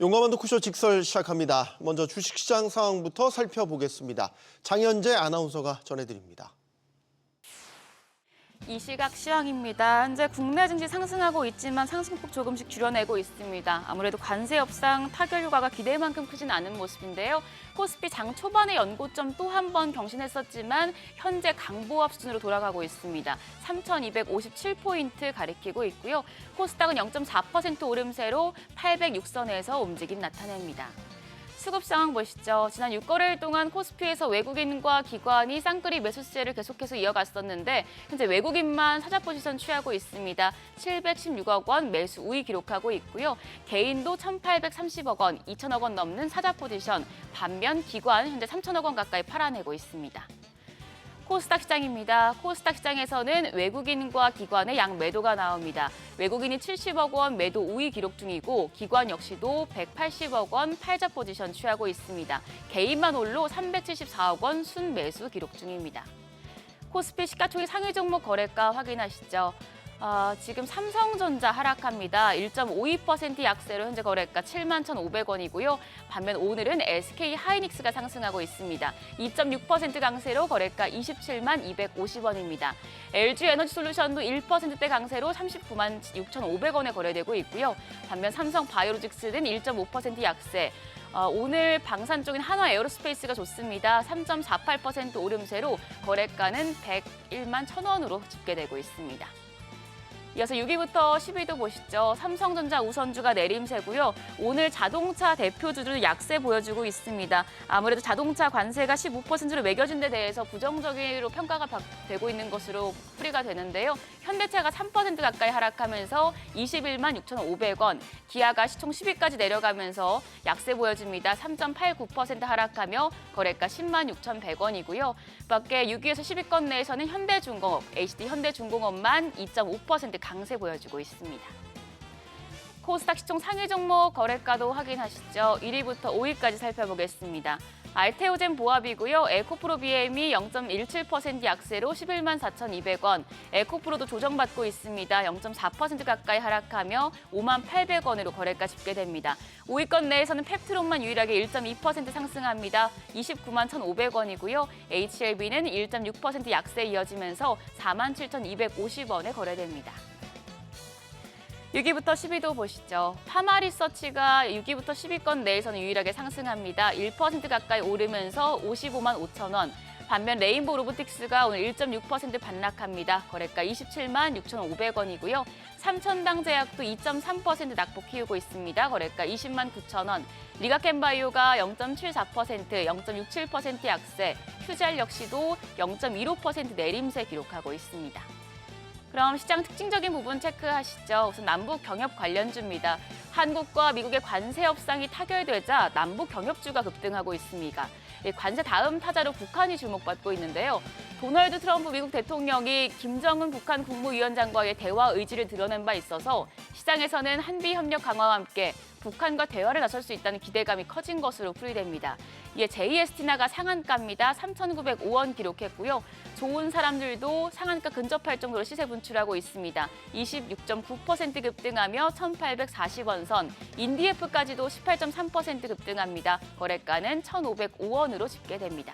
용감한 토크쇼 직설 시작합니다. 먼저 주식시장 상황부터 살펴보겠습니다. 장현재 아나운서가 전해드립니다. 이 시각 시황입니다. 현재 국내 증시 상승하고 있지만 상승폭 조금씩 줄여내고 있습니다. 아무래도 관세 협상 타결 효과가 기대만큼 크진 않은 모습인데요. 코스피 장 초반에 연고점 또 한 번 경신했었지만 현재 강보합 수준으로 돌아가고 있습니다. 3,257포인트 가리키고 있고요. 코스닥은 0.4% 오름세로 806선에서 움직임 나타냅니다. 수급 상황 보시죠. 지난 6거래일 동안 코스피에서 외국인과 기관이 쌍끌이 매수세를 계속해서 이어갔었는데 현재 외국인만 사자 포지션 취하고 있습니다. 716억 원 매수 우위 기록하고 있고요. 개인도 1,830억 원, 2,000억 원 넘는 사자 포지션, 반면 기관 현재 3,000억 원 가까이 팔아내고 있습니다. 코스닥 시장입니다. 코스닥 시장에서는 외국인과 기관의 양 매도가 나옵니다. 외국인이 70억 원 매도 우위 기록 중이고 기관 역시도 180억 원 팔자 포지션 취하고 있습니다. 개인만 홀로 374억 원 순매수 기록 중입니다. 코스피 시가총액 상위 종목 거래가 확인하시죠. 지금 삼성전자 하락합니다. 1.52% 약세로 현재 거래가 71,500원이고요. 반면 오늘은 SK 하이닉스가 상승하고 있습니다. 2.6% 강세로 거래가 270만 250원입니다. LG 에너지솔루션도 1%대 강세로 396만 6,500원에 거래되고 있고요. 반면 삼성 바이오로직스는 1.5% 약세. 오늘 방산 쪽인 한화 에어로스페이스가 좋습니다. 3.48% 오름세로 거래가는 101만 1,000원으로 집계되고 있습니다. 이어서 6위부터 10위도 보시죠. 삼성전자 우선주가 내림세고요. 오늘 자동차 대표주도 약세 보여주고 있습니다. 아무래도 자동차 관세가 15%로 매겨진 데 대해서 부정적으로 평가가 되고 있는 것으로 풀이가 되는데요. 현대차가 3% 가까이 하락하면서 21만 6,500원, 기아가 시총 10위까지 내려가면서 약세 보여집니다. 3.89% 하락하며 거래가 10만 6,100원이고요. 밖에 6위에서 10위권 내에서는 현대중공업, HD 현대중공업만 2.5% 강세 보여주고 있습니다. 코스닥 시총 상위 종목 거래가도 확인하시죠. 1위부터 5위까지 살펴보겠습니다. 알테오젠 보합이고요. 에코프로 BM이 0.17% 약세로 11만 4,200원. 에코프로도 조정받고 있습니다. 0.4% 가까이 하락하며 5만 800원으로 거래가 집계됩니다. 5위권 내에서는 펩트론만 유일하게 1.2% 상승합니다. 29만 1,500원이고요. HLB는 1.6% 약세 이어지면서 4만 7,250원에 거래됩니다. 6위부터 10위도 보시죠. 파마리서치가 6위부터 10위권 내에서는 유일하게 상승합니다. 1% 가까이 오르면서 55만 5천 원. 반면 레인보우 로보틱스가 오늘 1.6% 반락합니다. 거래가 27만 6,500원이고요. 삼천당 제약도 2.3% 낙폭 키우고 있습니다. 거래가 20만 9천 원. 리가켄바이오가 0.74%, 0.67% 약세. 휴젤 역시도 0.15% 내림세 기록하고 있습니다. 그럼 시장 특징적인 부분 체크하시죠. 우선 남북 경협 관련주입니다. 한국과 미국의 관세 협상이 타결되자 남북 경협주가 급등하고 있습니다. 관세 다음 타자로 북한이 주목받고 있는데요. 도널드 트럼프 미국 대통령이 김정은 북한 국무위원장과의 대화 의지를 드러낸 바 있어서 시장에서는 한미 협력 강화와 함께 북한과 대화를 나설 수 있다는 기대감이 커진 것으로 풀이됩니다. 이에 JST나가 상한가입니다. 3,905원 기록했고요. 좋은 사람들도 상한가 근접할 정도로 시세 분출하고 있습니다. 26.9% 급등하며 1,840원 선, 인디에프까지도 18.3% 급등합니다. 거래가는 1,505원으로 집계됩니다.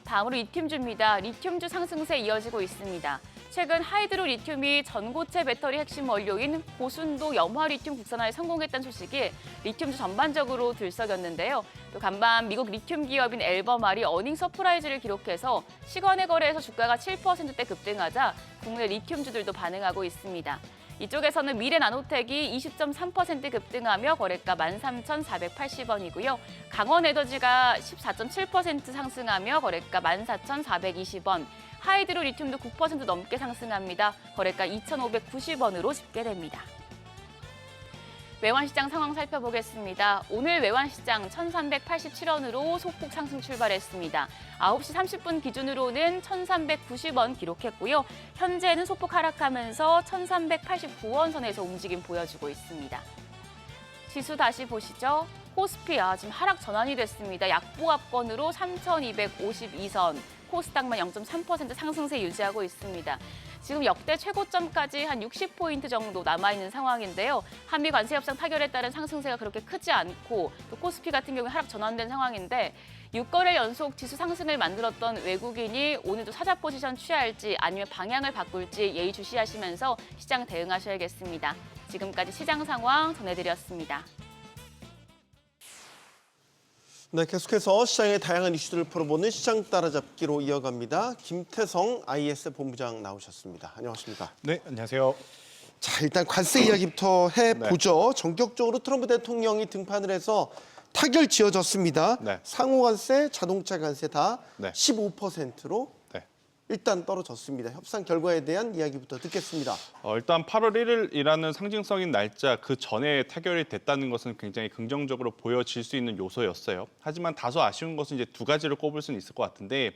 다음으로 리튬주입니다. 리튬주 상승세 이어지고 있습니다. 최근 하이드로 리튬이 전고체 배터리 핵심 원료인 고순도 염화 리튬 국산화에 성공했다는 소식이 리튬주 전반적으로 들썩였는데요. 또 간밤 미국 리튬 기업인 엘버말이 어닝 서프라이즈를 기록해서 시간의 거래에서 주가가 7%대 급등하자 국내 리튬주들도 반응하고 있습니다. 이쪽에서는 미래나노텍이 20.3% 급등하며 거래가 13,480원이고요. 강원에너지가 14.7% 상승하며 거래가 14,420원. 하이드로 리튬도 9% 넘게 상승합니다. 거래가 2,590원으로 집계됩니다. 외환시장 상황 살펴보겠습니다. 오늘 외환시장 1,387원으로 소폭 상승 출발했습니다. 9시 30분 기준으로는 1,390원 기록했고요. 현재는 소폭 하락하면서 1,389원 선에서 움직임 보여주고 있습니다. 지수 다시 보시죠. 코스피 지금 하락 전환이 됐습니다. 약보합권으로 3,252선. 코스닥만 0.3% 상승세 유지하고 있습니다. 지금 역대 최고점까지 한 60포인트 정도 남아있는 상황인데요. 한미 관세 협상 타결에 따른 상승세가 그렇게 크지 않고 또 코스피 같은 경우에 하락 전환된 상황인데 6거래 연속 지수 상승을 만들었던 외국인이 오늘도 사자 포지션 취할지 아니면 방향을 바꿀지 예의주시하시면서 시장 대응하셔야겠습니다. 지금까지 시장 상황 전해드렸습니다. 네, 계속해서 시장의 다양한 이슈들을 풀어보는 시장 따라잡기로 이어갑니다. 김태성 IS 본부장 나오셨습니다. 안녕하십니까? 네, 안녕하세요. 자, 일단 관세 이야기부터 해보죠. 전격적으로 트럼프 대통령이 등판을 해서 타결 지어졌습니다. 네. 상호관세, 자동차 관세 다 네. 15%로 네. 일단 떨어졌습니다. 협상 결과에 대한 이야기부터 듣겠습니다. 일단 8월 1일이라는 상징성인 날짜 그 전에 타결이 됐다는 것은 굉장히 긍정적으로 보여질 수 있는 요소였어요. 하지만 다소 아쉬운 것은 이제 두 가지를 꼽을 수는 있을 것 같은데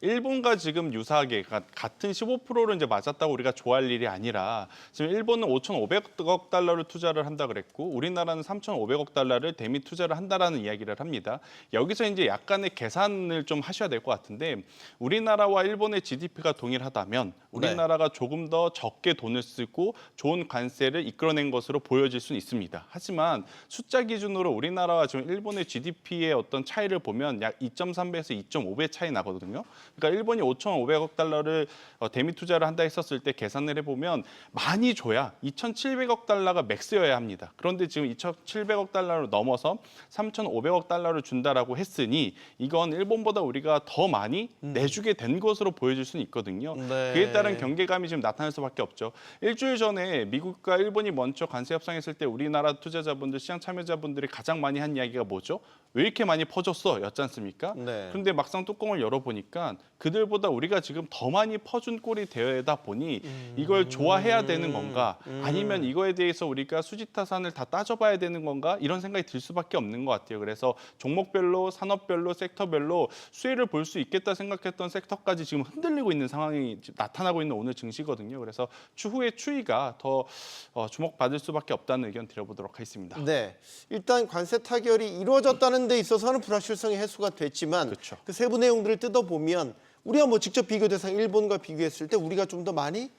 일본과 지금 유사하게 같은 15%를 이제 맞았다고 우리가 좋아할 일이 아니라 지금 일본은 5,500억 달러를 투자를 한다 그랬고 우리나라는 3,500억 달러를 대미 투자를 한다라는 이야기를 합니다. 여기서 이제 약간의 계산을 좀 하셔야 될 것 같은데 우리나라와 일본의 GDP가 동일하다면 우리나라가 조금 더 적게 돈을 쓰고 좋은 관세를 이끌어낸 것으로 보여질 수는 있습니다. 하지만 숫자 기준으로 우리나라와 지금 일본의 GDP의 어떤 차이를 보면 약 2.3배에서 2.5배 차이 나거든요. 그러니까 일본이 5,500억 달러를 대미 투자를 한다 했었을 때 계산을 해보면 많이 줘야 2,700억 달러가 맥스여야 합니다. 그런데 지금 2,700억 달러를 넘어서 3,500억 달러를 준다라고 했으니 이건 일본보다 우리가 더 많이 내주게 된 것으로 보여질 수는 있거든요. 네. 그에 따른 경계감이 지금 나타날 수밖에 없죠. 일주일 전에 미국과 일본이 먼저 관세 협상했을 때 우리나라 투자자분들, 시장 참여자분들이 가장 많이 한 이야기가 뭐죠? 왜 이렇게 많이 퍼줬어? 였지 않습니까? 네. 그런데 막상 뚜껑을 열어보니까 그들보다 우리가 지금 더 많이 퍼준 꼴이 되다 보니 이걸 좋아해야 되는 건가? 아니면 이거에 대해서 우리가 수지타산을 다 따져봐야 되는 건가? 이런 생각이 들 수밖에 없는 것 같아요. 그래서 종목별로, 산업별로, 섹터별로 수혜를 볼 수 있겠다 생각했던 섹터까지 지금 흔들리고 있는 상황이 나타나고 있는 오늘 증시거든요. 그래서 추후의 추이가 더 주목받을 수밖에 없다는 의견 드려보도록 하겠습니다. 네, 일단 관세 타결이 이루어졌다는 데 있어서는 불확실성이 해소가 됐지만 그렇죠. 그 세부 내용들을 뜯어보면 우리가 뭐 직접 비교 대상 일본과 비교했을 때 우리가 좀 더 많이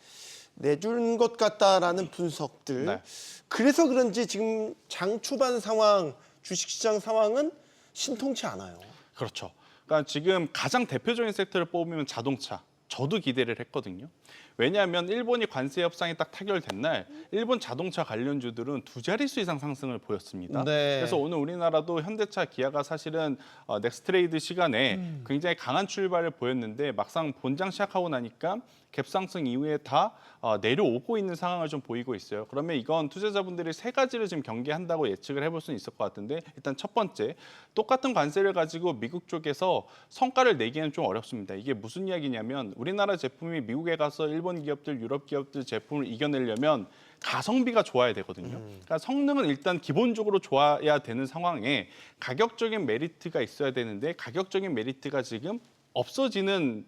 내준 것 같다라는 분석들. 네. 그래서 그런지 지금 장 초반 상황, 주식시장 상황은 신통치 않아요. 그렇죠. 그러니까 지금 가장 대표적인 섹터를 뽑으면 자동차. 저도 기대를 했거든요. 왜냐하면 일본이 관세 협상이 딱 타결된 날 일본 자동차 관련주들은 두 자릿수 이상 상승을 보였습니다. 네. 그래서 오늘 우리나라도 현대차, 기아가 사실은 넥스트레이드 시간에 굉장히 강한 출발을 보였는데 막상 본장 시작하고 나니까 갭상승 이후에 다 내려오고 있는 상황을 좀 보이고 있어요. 그러면 이건 투자자분들이 세 가지를 지금 경계한다고 예측을 해볼 수는 있을 것 같은데 일단 첫 번째, 똑같은 관세를 가지고 미국 쪽에서 성과를 내기는 좀 어렵습니다. 이게 무슨 이야기냐면 우리나라 제품이 미국에 가서 일본 기업들, 유럽 기업들 제품을 이겨내려면 가성비가 좋아야 되거든요. 그러니까 성능은 일단 기본적으로 좋아야 되는 상황에 가격적인 메리트가 있어야 되는데 가격적인 메리트가 지금 없어지는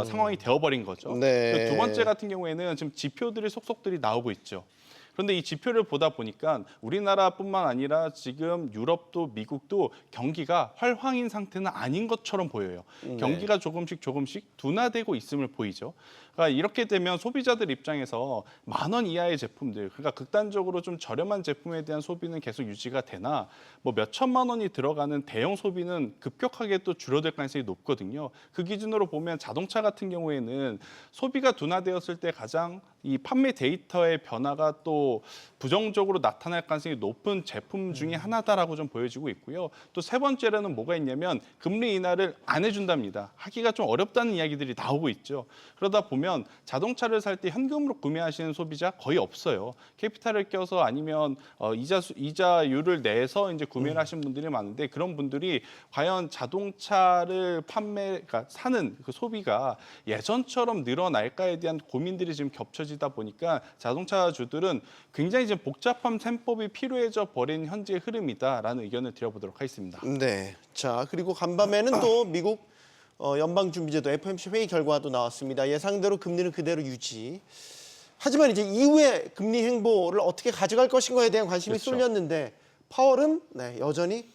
상황이 되어버린 거죠. 네. 두 번째 같은 경우에는 지금 지표들이 속속들이 나오고 있죠. 그런데 이 지표를 보다 보니까 우리나라뿐만 아니라 지금 유럽도 미국도 경기가 활황인 상태는 아닌 것처럼 보여요. 네. 경기가 조금씩 둔화되고 있음을 보이죠. 그러니까 이렇게 되면 소비자들 입장에서 10,000원 이하의 제품들, 그러니까 극단적으로 좀 저렴한 제품에 대한 소비는 계속 유지가 되나 뭐 몇 천만 원이 들어가는 대형 소비는 급격하게 또 줄어들 가능성이 높거든요. 그 기준으로 보면 자동차 같은 경우에는 소비가 둔화되었을 때 가장 이 판매 데이터의 변화가 또 부정적으로 나타날 가능성이 높은 제품 중에 하나다라고 좀 보여지고 있고요. 또 세 번째로는 뭐가 있냐면 금리 인하를 안 해준답니다. 하기가 좀 어렵다는 이야기들이 나오고 있죠. 그러다 보면 자동차를 살 때 현금으로 구매하시는 소비자 거의 없어요. 캐피탈을 껴서 아니면 이자율을 내서 이제 구매를 하시는 분들이 많은데 그런 분들이 과연 자동차를 그러니까 사는 그 소비가 예전처럼 늘어날까에 대한 고민들이 지금 겹쳐지다 보니까 자동차주들은 굉장히 지금 복잡한 셈법이 필요해져 버린 현재의 흐름이다라는 의견을 드려보도록 하겠습니다. 네. 자, 그리고 간밤에는 또 미국 연방준비제도 FOMC 회의 결과도 나왔습니다. 예상대로 금리는 그대로 유지. 하지만 이제 이후에 금리 행보를 어떻게 가져갈 것인가에 대한 관심이 그렇죠. 쏠렸는데 파월은 여전히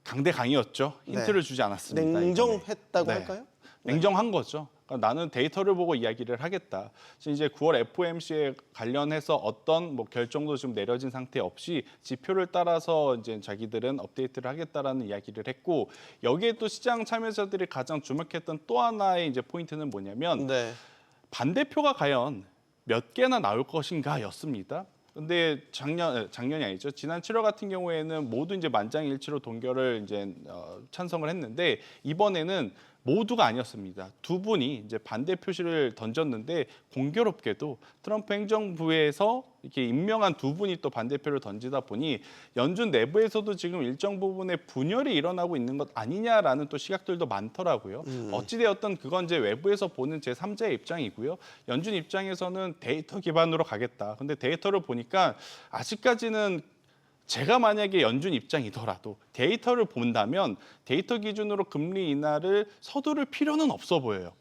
강대 강이었죠. 힌트를 주지 않았습니다. 냉정했다고 네. 할까요? 냉정한 거죠. 그러니까 나는 데이터를 보고 이야기를 하겠다. 지금 이제 9월 FOMC에 관련해서 어떤 뭐 결정도 지금 내려진 상태 없이 지표를 따라서 이제 자기들은 업데이트를 하겠다라는 이야기를 했고, 여기에 또 시장 참여자들이 가장 주목했던 또 하나의 이제 포인트는 뭐냐면 네. 반대표가 과연 몇 개나 나올 것인가였습니다. 근데 작년이 아니죠. 지난 7월 같은 경우에는 모두 이제 만장일치로 동결을 이제 찬성을 했는데, 이번에는 모두가 아니었습니다. 두 분이 이제 반대 표시를 던졌는데, 공교롭게도 트럼프 행정부에서 이렇게 임명한 두 분이 또 반대표를 던지다 보니 연준 내부에서도 지금 일정 부분의 분열이 일어나고 있는 것 아니냐라는 또 시각들도 많더라고요. 어찌되었든 그건 이제 외부에서 보는 제3자의 입장이고요. 연준 입장에서는 데이터 기반으로 가겠다. 근데 데이터를 보니까 아직까지는 제가 만약에 연준 입장이더라도 데이터를 본다면 데이터 기준으로 금리 인하를 서두를 필요는 없어 보여요.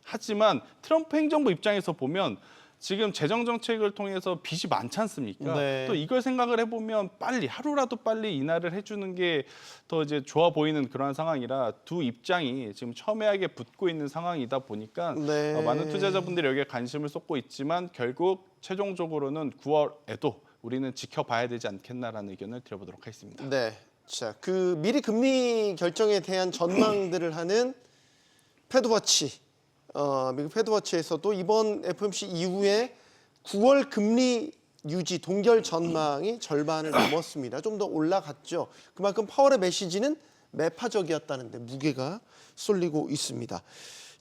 하지만 트럼프 행정부 입장에서 보면 지금 재정 정책을 통해서 빚이 많지 않습니까? 네. 또 이걸 생각을 해보면 빨리 하루라도 빨리 인하를 해주는 게 더 이제 좋아 보이는 그런 상황이라 두 입장이 지금 첨예하게 붙고 있는 상황이다 보니까 네. 많은 투자자분들이 여기에 관심을 쏟고 있지만 결국 최종적으로는 9월에도 우리는 지켜봐야 되지 않겠나라는 의견을 드려보도록 하겠습니다. 네. 자, 그 미리 금리 결정에 대한 전망들을 하는 패드워치, 미국 패드워치에서도 이번 FOMC 이후에 9월 금리 유지 동결 전망이 절반을 넘었습니다. 좀 더 올라갔죠. 그만큼 파월의 메시지는 매파적이었다는데 무게가 쏠리고 있습니다.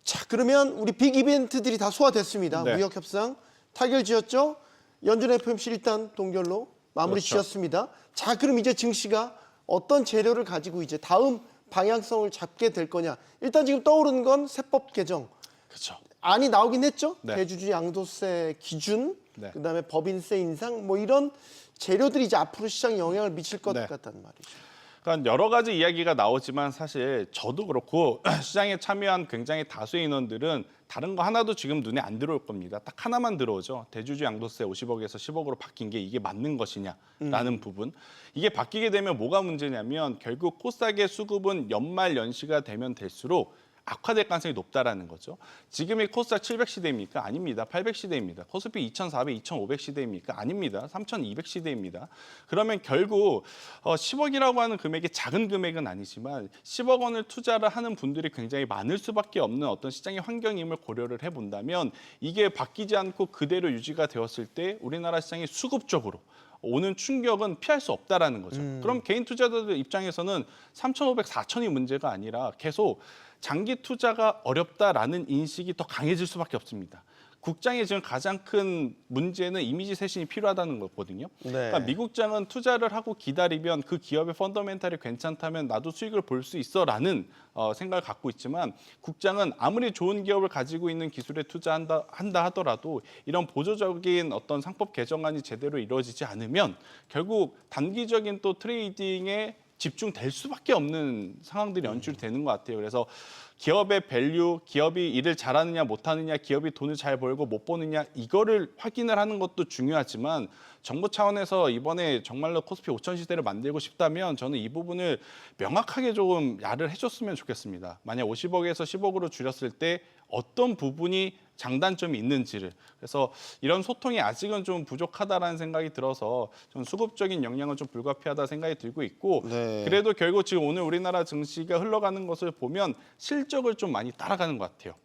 자, 그러면 우리 빅 이벤트들이 다 소화됐습니다. 네. 무역 협상 타결지었죠. 연준 FOMC 일단 동결로 마무리 그렇죠. 지었습니다. 자, 그럼 이제 증시가 어떤 재료를 가지고 이제 다음 방향성을 잡게 될 거냐. 일단 지금 떠오르는 건 세법 개정. 그렇죠. 안이 나오긴 했죠. 네. 대주주 양도세 기준, 네. 그다음에 법인세 인상 뭐 이런 재료들이 이제 앞으로 시장에 영향을 미칠 것 네. 같다는 말이죠. 그러니까 여러 가지 이야기가 나오지만 사실 저도 그렇고 시장에 참여한 굉장히 다수의 인원들은 다른 거 하나도 지금 눈에 안 들어올 겁니다. 딱 하나만 들어오죠. 대주주 양도세 50억에서 10억으로 바뀐 게 이게 맞는 것이냐라는 부분. 이게 바뀌게 되면 뭐가 문제냐면 결국 코스닥의 수급은 연말 연시가 되면 될수록 악화될 가능성이 높다라는 거죠. 지금이 코스닥 700시대입니까? 아닙니다. 800시대입니다. 코스피 2,400, 2,500시대입니까? 아닙니다. 3,200시대입니다. 그러면 결국 10억이라고 하는 금액이 작은 금액은 아니지만 10억 원을 투자를 하는 분들이 굉장히 많을 수밖에 없는 어떤 시장의 환경임을 고려를 해본다면 이게 바뀌지 않고 그대로 유지가 되었을 때 우리나라 시장이 수급적으로 오는 충격은 피할 수 없다라는 거죠. 그럼 개인 투자자들 입장에서는 3,500, 4,000이 문제가 아니라 계속 장기 투자가 어렵다라는 인식이 더 강해질 수밖에 없습니다. 국장의 지금 가장 큰 문제는 이미지 쇄신이 필요하다는 거거든요. 네. 그러니까 미국장은 투자를 하고 기다리면 그 기업의 펀더멘탈이 괜찮다면 나도 수익을 볼 수 있어라는 생각을 갖고 있지만 국장은 아무리 좋은 기업을 가지고 있는 기술에 투자한다 하더라도 이런 보조적인 어떤 상법 개정안이 제대로 이루어지지 않으면 결국 단기적인 또 트레이딩에 집중될 수밖에 없는 상황들이 연출되는 것 같아요. 그래서 기업의 밸류, 기업이 일을 잘하느냐 못하느냐, 기업이 돈을 잘 벌고 못 버느냐 이거를 확인을 하는 것도 중요하지만 정부 차원에서 이번에 정말로 코스피 5천 시대를 만들고 싶다면 저는 이 부분을 명확하게 조금 야를 해줬으면 좋겠습니다. 만약 50억에서 10억으로 줄였을 때 어떤 부분이 장단점이 있는지를. 그래서 이런 소통이 아직은 좀 부족하다라는 생각이 들어서 좀 수급적인 영향은 좀 불가피하다 생각이 들고 있고 네. 그래도 결국 지금 오늘 우리나라 증시가 흘러가는 것을 보면 실적을 좀 많이 따라가는 것 같아요.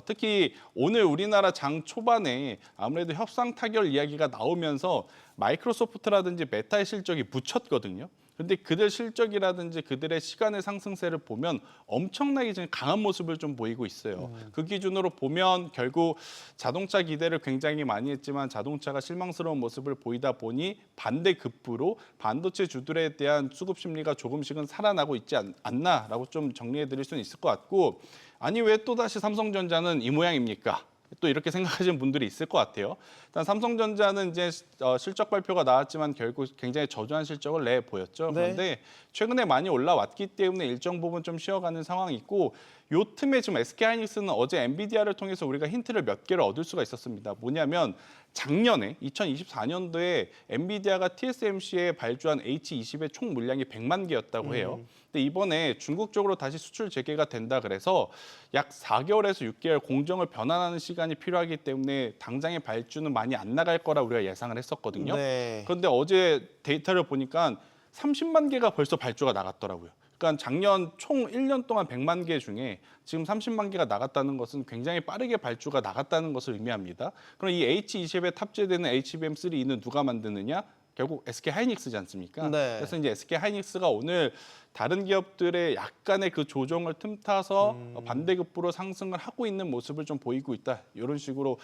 특히 오늘 우리나라 장 초반에 아무래도 협상 타결 이야기가 나오면서 마이크로소프트라든지 메타의 실적이 묻혔거든요. 근데 그들 실적이라든지 그들의 시간의 상승세를 보면 엄청나게 지금 강한 모습을 좀 보이고 있어요. 그 기준으로 보면 결국 자동차 기대를 굉장히 많이 했지만 자동차가 실망스러운 모습을 보이다 보니 반대급부로 반도체 주들에 대한 수급 심리가 조금씩은 살아나고 있지 않나라고 좀 정리해 드릴 수는 있을 것 같고 아니 왜 또다시 삼성전자는 이 모양입니까? 또 이렇게 생각하시는 분들이 있을 것 같아요. 일단 삼성전자는 이제 실적 발표가 나왔지만 결국 굉장히 저조한 실적을 내보였죠. 네. 그런데 최근에 많이 올라왔기 때문에 일정 부분 좀 쉬어가는 상황이 있고 요 틈에 지금 SK하이닉스는 어제 엔비디아를 통해서 우리가 힌트를 몇 개를 얻을 수가 있었습니다. 뭐냐면 작년에 2024년도에 엔비디아가 TSMC에 발주한 H20의 총 물량이 100만 개였다고 해요. 근데 이번에 중국 쪽으로 다시 수출 재개가 된다 그래서 약 4개월에서 6개월 공정을 변환하는 시간이 필요하기 때문에 당장의 발주는 많이 안 나갈 거라 우리가 예상을 했었거든요. 네. 그런데 어제 데이터를 보니까 30만 개가 벌써 발주가 나갔더라고요. 그러니까 작년 총 1년 동안 100만 개 중에 지금 30만 개가 나갔다는 것은 굉장히 빠르게 발주가 나갔다는 것을 의미합니다. 그럼 이 H20에 탑재되는 HBM3E는 누가 만드느냐? 결국 SK 하이닉스지 않습니까? 네. 그래서 이제 SK 하이닉스가 오늘 다른 기업들의 약간의 그 조정을 틈타서 반대급부로 상승을 하고 있는 모습을 좀 보이고 있다. 이런 식으로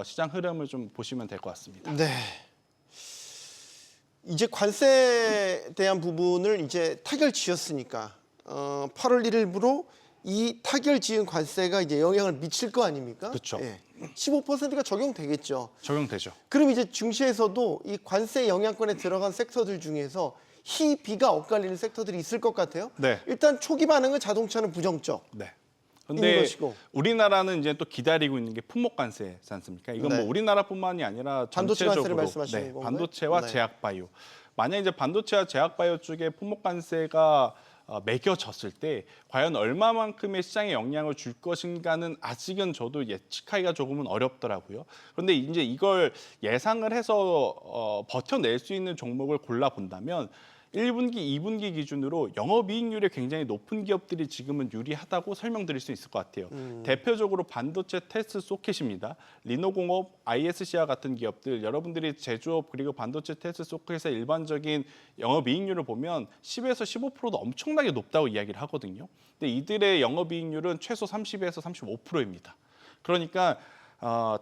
시장 흐름을 좀 보시면 될 것 같습니다. 네. 이제 관세에 대한 부분을 이제 타결 지었으니까 8월 1일부로 이 타결 지은 관세가 이제 영향을 미칠 거 아닙니까? 그렇죠. 예. 15%가 적용되겠죠. 적용되죠. 그럼 이제 증시에서도 이 관세 영향권에 들어간 섹터들 중에서 희비가 엇갈리는 섹터들이 있을 것 같아요. 네. 일단 초기 반응은 자동차는 부정적. 네. 있는 근데 것이고. 우리나라는 이제 또 기다리고 있는 게 품목 관세지 않습니까? 이건 네. 뭐 우리나라뿐만이 아니라 반도체 전체적으로 관세를 말씀하시는 건가요? 반도체와 네. 제약바이오. 만약 이제 반도체와 제약바이오 쪽에 품목 관세가 매겨졌을 때 과연 얼마만큼의 시장에 영향을 줄 것인가는 아직은 저도 예측하기가 조금은 어렵더라고요. 그런데 이제 이걸 예상을 해서 버텨낼 수 있는 종목을 골라본다면 1분기, 2분기 기준으로 영업이익률이 굉장히 높은 기업들이 지금은 유리하다고 설명드릴 수 있을 것 같아요. 대표적으로 반도체 테스트 소켓입니다. 리노공업, ISC와 같은 기업들, 여러분들이 제조업 그리고 반도체 테스트 소켓의 일반적인 영업이익률을 보면 10에서 15%도 엄청나게 높다고 이야기를 하거든요. 근데 이들의 영업이익률은 최소 30에서 35%입니다. 그러니까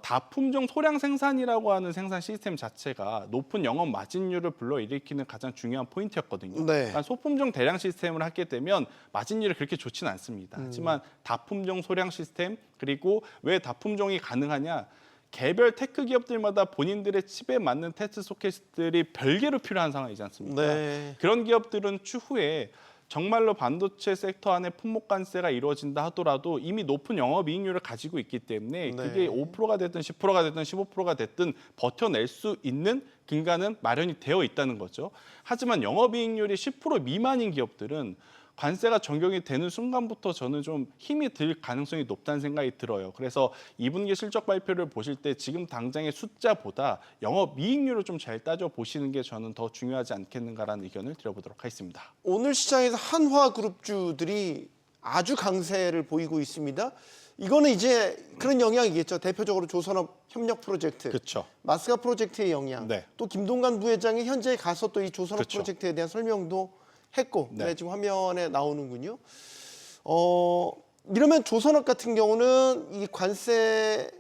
다품종 소량 생산이라고 하는 생산 시스템 자체가 높은 영업 마진율을 불러일으키는 가장 중요한 포인트였거든요. 네. 그러니까 소품종 대량 시스템을 하게 되면 마진율이 그렇게 좋지는 않습니다. 하지만 다품종 소량 시스템 그리고 왜 다품종이 가능하냐? 개별 테크 기업들마다 본인들의 칩에 맞는 테스트 소켓들이 별개로 필요한 상황이지 않습니까? 네. 그런 기업들은 추후에 정말로 반도체 섹터 안에 품목 관세가 이루어진다 하더라도 이미 높은 영업이익률을 가지고 있기 때문에 네. 그게 5%가 됐든 10%가 됐든 15%가 됐든 버텨낼 수 있는 근간은 마련이 되어 있다는 거죠. 하지만 영업이익률이 10% 미만인 기업들은 관세가 적용이 되는 순간부터 저는 좀 힘이 들 가능성이 높다는 생각이 들어요. 그래서 2분기 실적 발표를 보실 때 지금 당장의 숫자보다 영업이익률을 좀 잘 따져 보시는 게 저는 더 중요하지 않겠는가라는 의견을 드려보도록 하겠습니다. 오늘 시장에서 한화그룹주들이 아주 강세를 보이고 있습니다. 이거는 이제 그런 영향이겠죠. 대표적으로 조선업 협력 프로젝트, 그렇죠. 마스가 프로젝트의 영향, 네. 또 김동관 부회장이 현재 가서 또 이 조선업 그렇죠. 프로젝트에 대한 설명도 했고, 네. 네, 지금 화면에 나오는군요. 이러면 조선업 같은 경우는 이 관세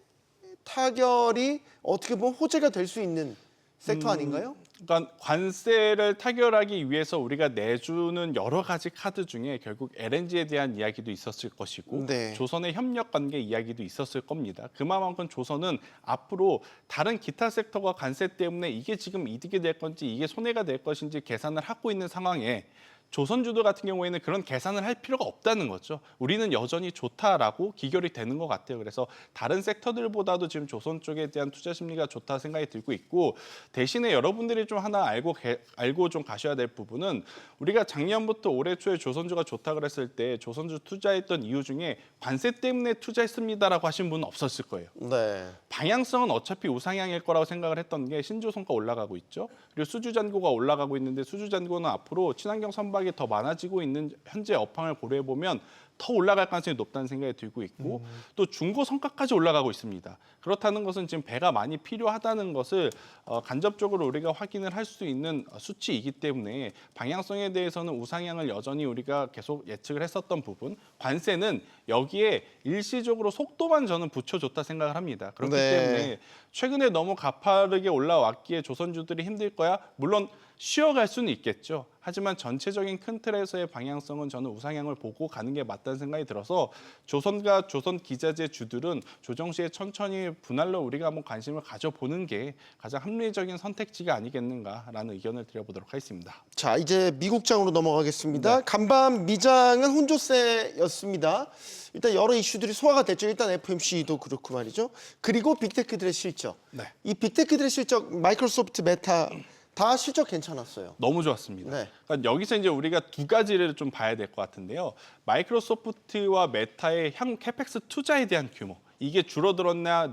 타결이 어떻게 보면 호재가 될 수 있는 섹터 아닌가요? 그러니까 관세를 타결하기 위해서 우리가 내주는 여러 가지 카드 중에 결국 LNG에 대한 이야기도 있었을 것이고 네. 조선의 협력 관계 이야기도 있었을 겁니다. 그만큼 조선은 앞으로 다른 기타 섹터가 관세 때문에 이게 지금 이득이 될 건지 이게 손해가 될 것인지 계산을 하고 있는 상황에 조선주들 같은 경우에는 그런 계산을 할 필요가 없다는 거죠. 우리는 여전히 좋다라고 기결이 되는 것 같아요. 그래서 다른 섹터들보다도 지금 조선 쪽에 대한 투자 심리가 좋다 생각이 들고 있고 대신에 여러분들이 좀 하나 알고 좀 가셔야 될 부분은 우리가 작년부터 올해 초에 조선주가 좋다 그랬을 때 조선주 투자했던 이유 중에 관세 때문에 투자했습니다라고 하신 분은 없었을 거예요. 네. 방향성은 어차피 우상향일 거라고 생각을 했던 게 신조선가 올라가고 있죠. 그리고 수주잔고가 올라가고 있는데 수주잔고는 앞으로 친환경 선박이 더 많아지고 있는 현재 업황을 고려해 보면 더 올라갈 가능성이 높다는 생각이 들고 있고 또 중고 성과까지 올라가고 있습니다. 그렇다는 것은 지금 배가 많이 필요하다는 것을 간접적으로 우리가 확인을 할 수 있는 수치이기 때문에 방향성에 대해서는 우상향을 여전히 우리가 계속 예측을 했었던 부분 관세는 여기에 일시적으로 속도만 저는 붙여줬다 생각을 합니다. 그렇기 네. 때문에 최근에 너무 가파르게 올라왔기에 조선주들이 힘들 거야. 물론 쉬어갈 수는 있겠죠. 하지만 전체적인 큰 틀에서의 방향성은 저는 우상향을 보고 가는 게 맞다. 같다는 생각이 들어서 조선과 조선 기자재 주들은 조정 시에 천천히 분할로 우리가 한번 관심을 가져보는 게 가장 합리적인 선택지가 아니겠는가라는 의견을 드려보도록 하겠습니다. 자, 이제 미국장으로 넘어가겠습니다. 네. 간밤 미장은 혼조세였습니다. 일단 여러 이슈들이 소화가 됐죠. 일단 FOMC도 그렇고 말이죠. 그리고 빅테크들의 실적. 네. 이 빅테크들의 실적, 마이크로소프트, 메타 다 실적 괜찮았어요. 너무 좋았습니다. 네. 그러니까 여기서 이제 우리가 두 가지를 좀 봐야 될 것 같은데요. 마이크로소프트와 메타의 향후 캐펙스 투자에 대한 규모. 이게 줄어들었느냐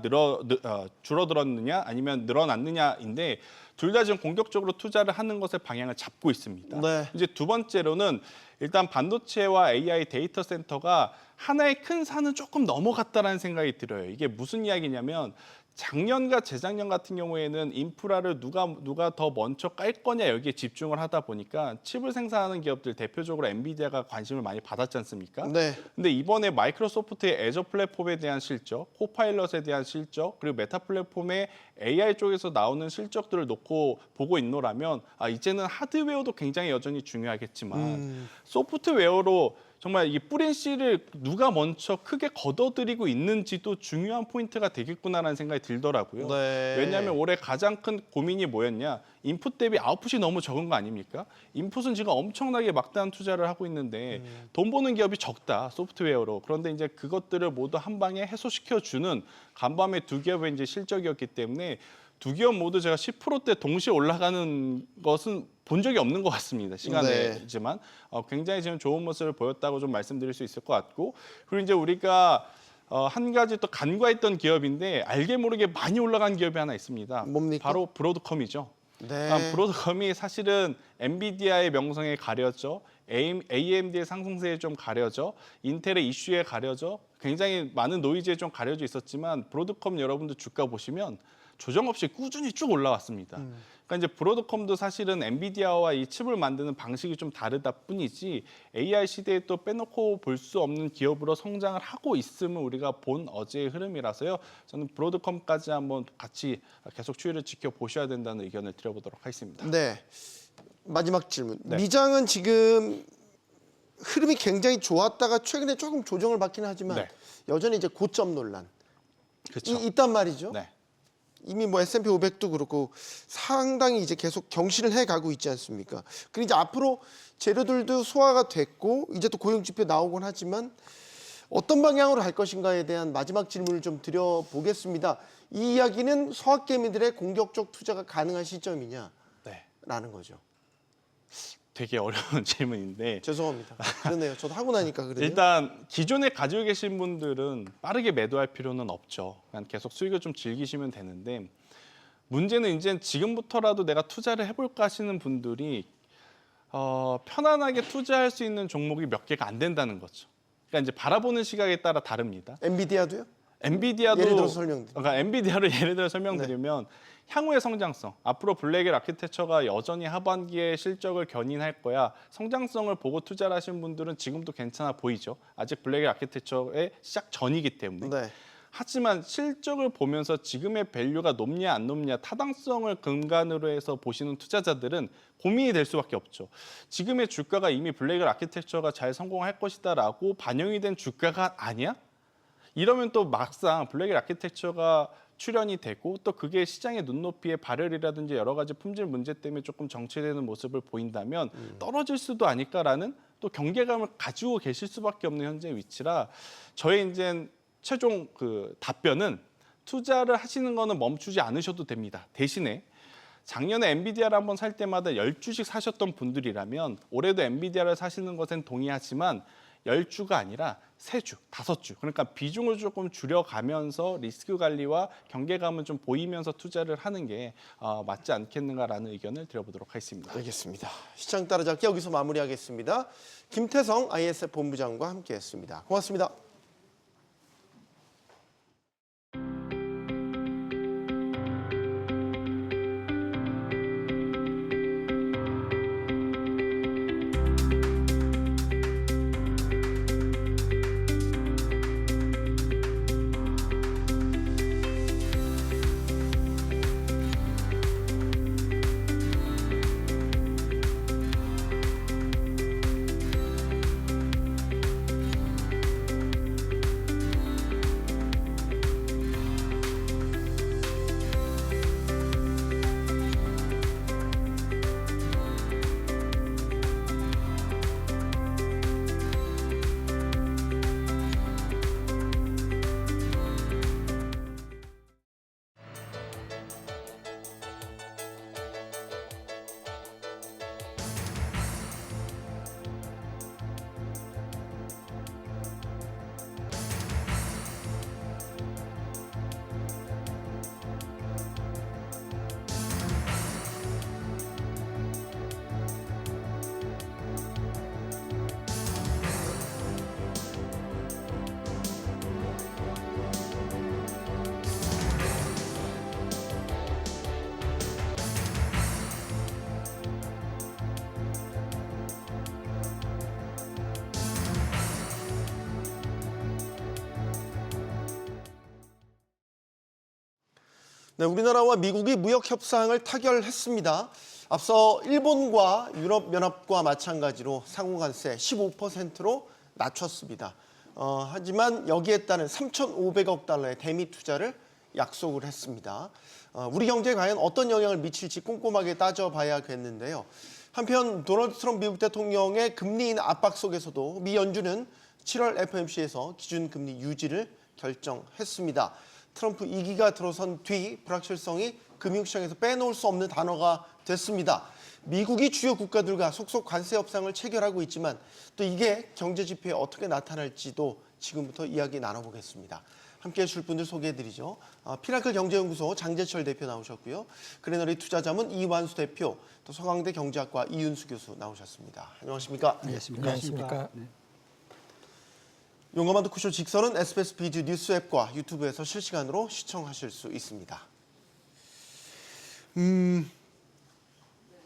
아니면 늘어났느냐인데 둘 다 지금 공격적으로 투자를 하는 것에 방향을 잡고 있습니다. 네. 이제 두 번째로는 일단 반도체와 AI 데이터 센터가 하나의 큰 산은 조금 넘어갔다라는 생각이 들어요. 이게 무슨 이야기냐면 작년과 재작년 같은 경우에는 인프라를 누가 더 먼저 깔 거냐 여기에 집중을 하다 보니까 칩을 생산하는 기업들 대표적으로 엔비디아가 관심을 많이 받았지 않습니까? 네. 근데 이번에 마이크로소프트의 애저 플랫폼에 대한 실적, 코파일럿에 대한 실적, 그리고 메타 플랫폼의 AI 쪽에서 나오는 실적들을 놓고 보고 있노라면 이제는 하드웨어도 굉장히 여전히 중요하겠지만 소프트웨어로 정말 이 뿌린 씨를 누가 먼저 크게 걷어들이고 있는지도 중요한 포인트가 되겠구나라는 생각이 들더라고요. 네. 왜냐하면 올해 가장 큰 고민이 뭐였냐? 인풋 대비 아웃풋이 너무 적은 거 아닙니까? 인풋은 지금 엄청나게 막대한 투자를 하고 있는데 돈 버는 기업이 적다, 소프트웨어로. 그런데 이제 그것들을 모두 한 방에 해소시켜주는 간밤에 두 기업의 이제 실적이었기 때문에 두 기업 모두 제가 10%대 동시에 올라가는 것은 본 적이 없는 것 같습니다. 시간이지만 굉장히 지금 좋은 모습을 보였다고 좀 말씀드릴 수 있을 것 같고 그리고 이제 우리가 한 가지 또 간과했던 기업인데 알게 모르게 많이 올라간 기업이 하나 있습니다. 뭡니까? 바로 브로드컴이죠. 네. 브로드컴이 사실은 엔비디아의 명성에 가려져, AMD의 상승세에 좀 가려져, 인텔의 이슈에 가려져, 굉장히 많은 노이즈에 좀 가려져 있었지만 브로드컴 여러분들 주가 보시면 조정 없이 꾸준히 쭉 올라왔습니다. 그러니까 이제 브로드컴도 사실은 엔비디아와 이 칩을 만드는 방식이 좀 다르다 뿐이지 AI 시대에 또 빼놓고 볼 수 없는 기업으로 성장을 하고 있음을 우리가 본 어제의 흐름이라서요. 저는 브로드컴까지 한번 같이 계속 추이를 지켜보셔야 된다는 의견을 드려보도록 하겠습니다. 네. 마지막 질문. 네. 미장은 지금 흐름이 굉장히 좋았다가 최근에 조금 조정을 받긴 하지만 네. 여전히 이제 고점 논란 그렇죠. 있단 말이죠. 네. 이미 뭐 S&P 500도 그렇고 상당히 이제 계속 경신을 해가고 있지 않습니까? 그리고 이제 앞으로 재료들도 소화가 됐고 이제 또 고용 지표 나오곤 하지만 어떤 방향으로 갈 것인가에 대한 마지막 질문을 좀 드려보겠습니다. 이 이야기는 서학개미들의 공격적 투자가 가능한 시점이냐라는 네. 거죠. 되게 어려운 질문인데 죄송합니다. 그러네요. 저도 하고 나니까 그러네요. 일단 기존에 가지고 계신 분들은 빠르게 매도할 필요는 없죠. 그냥 계속 수익을 좀 즐기시면 되는데 문제는 이제 지금부터라도 내가 투자를 해볼까 하시는 분들이 편안하게 투자할 수 있는 종목이 몇 개가 안 된다는 거죠. 그러니까 이제 바라보는 시각에 따라 다릅니다. 엔비디아도요? 엔비디아도 예를 들어서 설명드리면. 그러니까 엔비디아를 예를 들어 설명드리면 향후의 성장성, 앞으로 블랙일 아키텍처가 여전히 하반기에 실적을 견인할 거야. 성장성을 보고 투자를 하신 분들은 지금도 괜찮아 보이죠. 아직 블랙일 아키텍처의 시작 전이기 때문에. 네. 하지만 실적을 보면서 지금의 밸류가 높냐 안 높냐 타당성을 근간으로 해서 보시는 투자자들은 고민이 될 수밖에 없죠. 지금의 주가가 이미 블랙일 아키텍처가 잘 성공할 것이다라고 반영이 된 주가가 아니야? 이러면 또 막상 블랙일 아키텍처가 출현이 되고 또 그게 시장의 눈높이에 발열이라든지 여러 가지 품질 문제 때문에 조금 정체되는 모습을 보인다면 떨어질 수도 아닐까라는 또 경계감을 가지고 계실 수밖에 없는 현재 위치라 저의 이제 최종 답변은 투자를 하시는 거는 멈추지 않으셔도 됩니다. 대신에 작년에 엔비디아를 한번 살 때마다 10주씩 사셨던 분들이라면 올해도 엔비디아를 사시는 것엔 동의하지만 10주가 아니라 3주, 5주. 그러니까 비중을 조금 줄여가면서 리스크 관리와 경계감을 좀 보이면서 투자를 하는 게 맞지 않겠는가라는 의견을 드려보도록 하겠습니다. 알겠습니다. 시장 따라잡기 여기서 마무리하겠습니다. 김태성 ISF 본부장과 함께했습니다. 고맙습니다. 네, 우리나라와 미국이 무역 협상을 타결했습니다. 앞서 일본과 유럽연합과 마찬가지로 상호 관세 15%로 낮췄습니다. 하지만 여기에 따른 3,500억 달러의 대미 투자를 약속을 했습니다. 우리 경제에 과연 어떤 영향을 미칠지 꼼꼼하게 따져봐야겠는데요. 한편 도널드 트럼프 미국 대통령의 금리 인하 압박 속에서도 미 연준은 7월 FOMC에서 기준금리 유지를 결정했습니다. 트럼프 2기가 들어선 뒤 불확실성이 금융시장에서 빼놓을 수 없는 단어가 됐습니다. 미국이 주요 국가들과 속속 관세 협상을 체결하고 있지만 또 이게 경제 지표에 어떻게 나타날지도 지금부터 이야기 나눠보겠습니다. 함께해 주실 분들 소개해드리죠. 피나클 경제연구소 장재철 대표 나오셨고요. 그레너리 투자자문 이완수 대표, 또 서강대 경제학과 이윤수 교수 나오셨습니다. 안녕하십니까? 안녕하십니까? 네. 용감한 토크쇼 직선은 SBS 비즈 뉴스 앱과 유튜브에서 실시간으로 시청하실 수 있습니다.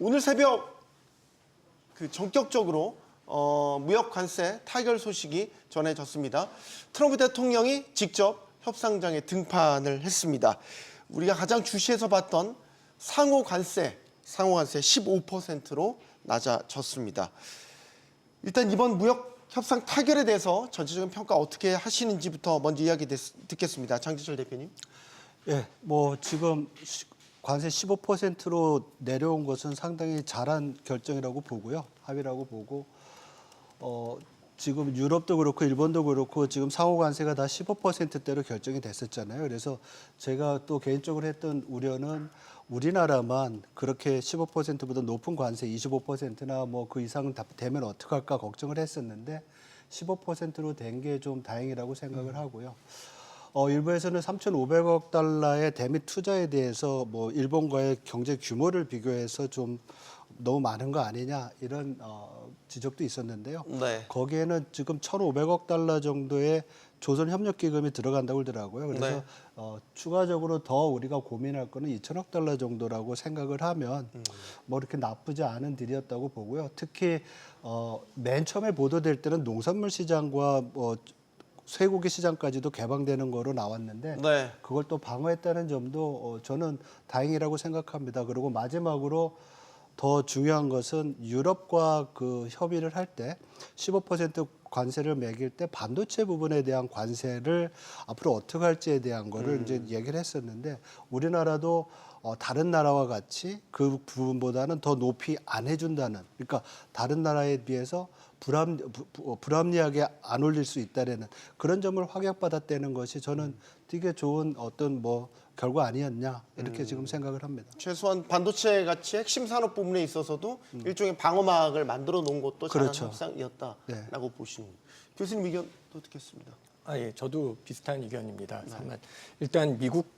오늘 새벽 전격적으로 무역 관세 타결 소식이 전해졌습니다. 트럼프 대통령이 직접 협상장에 등판을 했습니다. 우리가 가장 주시해서 봤던 상호 관세 15%로 낮아졌습니다. 일단 이번 무역 협상 타결에 대해서 전체적인 평가 어떻게 하시는지부터 먼저 이야기 듣겠습니다. 장재철 대표님. 예, 뭐 지금 관세 15%로 내려온 것은 상당히 잘한 결정이라고 보고요. 합의라고 보고 지금 유럽도 그렇고 일본도 그렇고 지금 상호 관세가 다 15%대로 결정이 됐었잖아요. 그래서 제가 또 개인적으로 했던 우려는 우리나라만 그렇게 15%보다 높은 관세 25%나 뭐 그 이상 되면 어떡할까 걱정을 했었는데 15%로 된 게 좀 다행이라고 생각을 하고요. 일부에서는 3,500억 달러의 대미 투자에 대해서 뭐 일본과의 경제 규모를 비교해서 좀 너무 많은 거 아니냐 이런 지적도 있었는데요. 네. 거기에는 지금 1,500억 달러 정도의 조선협력기금이 들어간다고 그러더라고요. 그래서 네. 추가적으로 더 우리가 고민할 거는 2천억 달러 정도라고 생각을 하면 뭐 이렇게 나쁘지 않은 딜이었다고 보고요. 특히 맨 처음에 보도될 때는 농산물 시장과 뭐 쇠고기 시장까지도 개방되는 거로 나왔는데 네. 그걸 또 방어했다는 점도 저는 다행이라고 생각합니다. 그리고 마지막으로 더 중요한 것은 유럽과 그 협의를 할 때 15% 관세를 매길 때 반도체 부분에 대한 관세를 앞으로 어떻게 할지에 대한 거를 이제 얘기를 했었는데 우리나라도 다른 나라와 같이 그 부분보다는 더 높이 안 해준다는, 그러니까 다른 나라에 비해서 불합리하게 안 올릴 수 있다라는 그런 점을 확약받았다는 것이 저는 되게 좋은 어떤 뭐 결과 아니었냐 이렇게 지금 생각을 합니다. 최소한 반도체 같이 핵심 산업 부분에 있어서도 일종의 방어막을 만들어 놓은 것도 잘한 그렇죠. 협상이었다라고 보시는 교수님 의견도 듣겠습니다. 예, 저도 비슷한 의견입니다. 다만 일단 미국이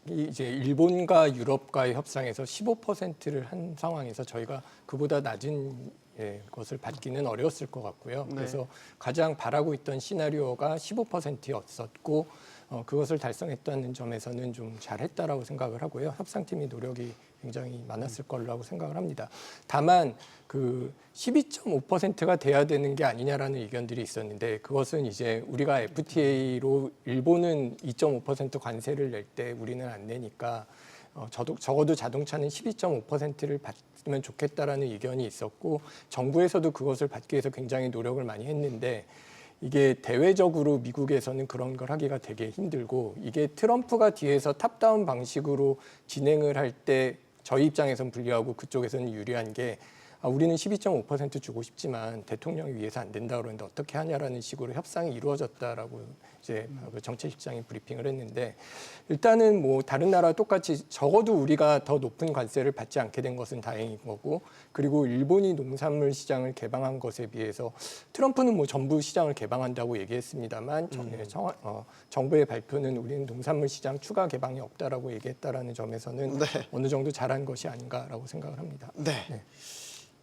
이제 일본과 유럽과의 협상에서 15%를 한 상황에서 저희가 그보다 낮은 것을 받기는 어려웠을 것 같고요. 네. 그래서 가장 바라고 있던 시나리오가 15%였었고 그것을 달성했다는 점에서는 좀 잘했다라고 생각을 하고요. 협상팀의 노력이 굉장히 많았을 거라고 생각을 합니다. 다만 그 12.5%가 돼야 되는 게 아니냐라는 의견들이 있었는데 그것은 이제 우리가 FTA로 일본은 2.5% 관세를 낼 때 우리는 안 내니까 적어도 자동차는 12.5%를 받으면 좋겠다라는 의견이 있었고 정부에서도 그것을 받기 위해서 굉장히 노력을 많이 했는데 이게 대외적으로 미국에서는 그런 걸 하기가 되게 힘들고 이게 트럼프가 뒤에서 탑다운 방식으로 진행을 할 때 저희 입장에선 불리하고 그쪽에서는 유리한 게 우리는 12.5% 주고 싶지만 대통령이 위해서 안 된다 그러는데 어떻게 하냐라는 식으로 협상이 이루어졌다라고 이제 정책실장이 브리핑을 했는데 일단은 뭐 다른 나라와 똑같이 적어도 우리가 더 높은 관세를 받지 않게 된 것은 다행인 거고 그리고 일본이 농산물 시장을 개방한 것에 비해서 트럼프는 뭐 전부 시장을 개방한다고 얘기했습니다만 정부의 발표는 우리는 농산물 시장 추가 개방이 없다라고 얘기했다라는 점에서는 네. 어느 정도 잘한 것이 아닌가라고 생각을 합니다. 네.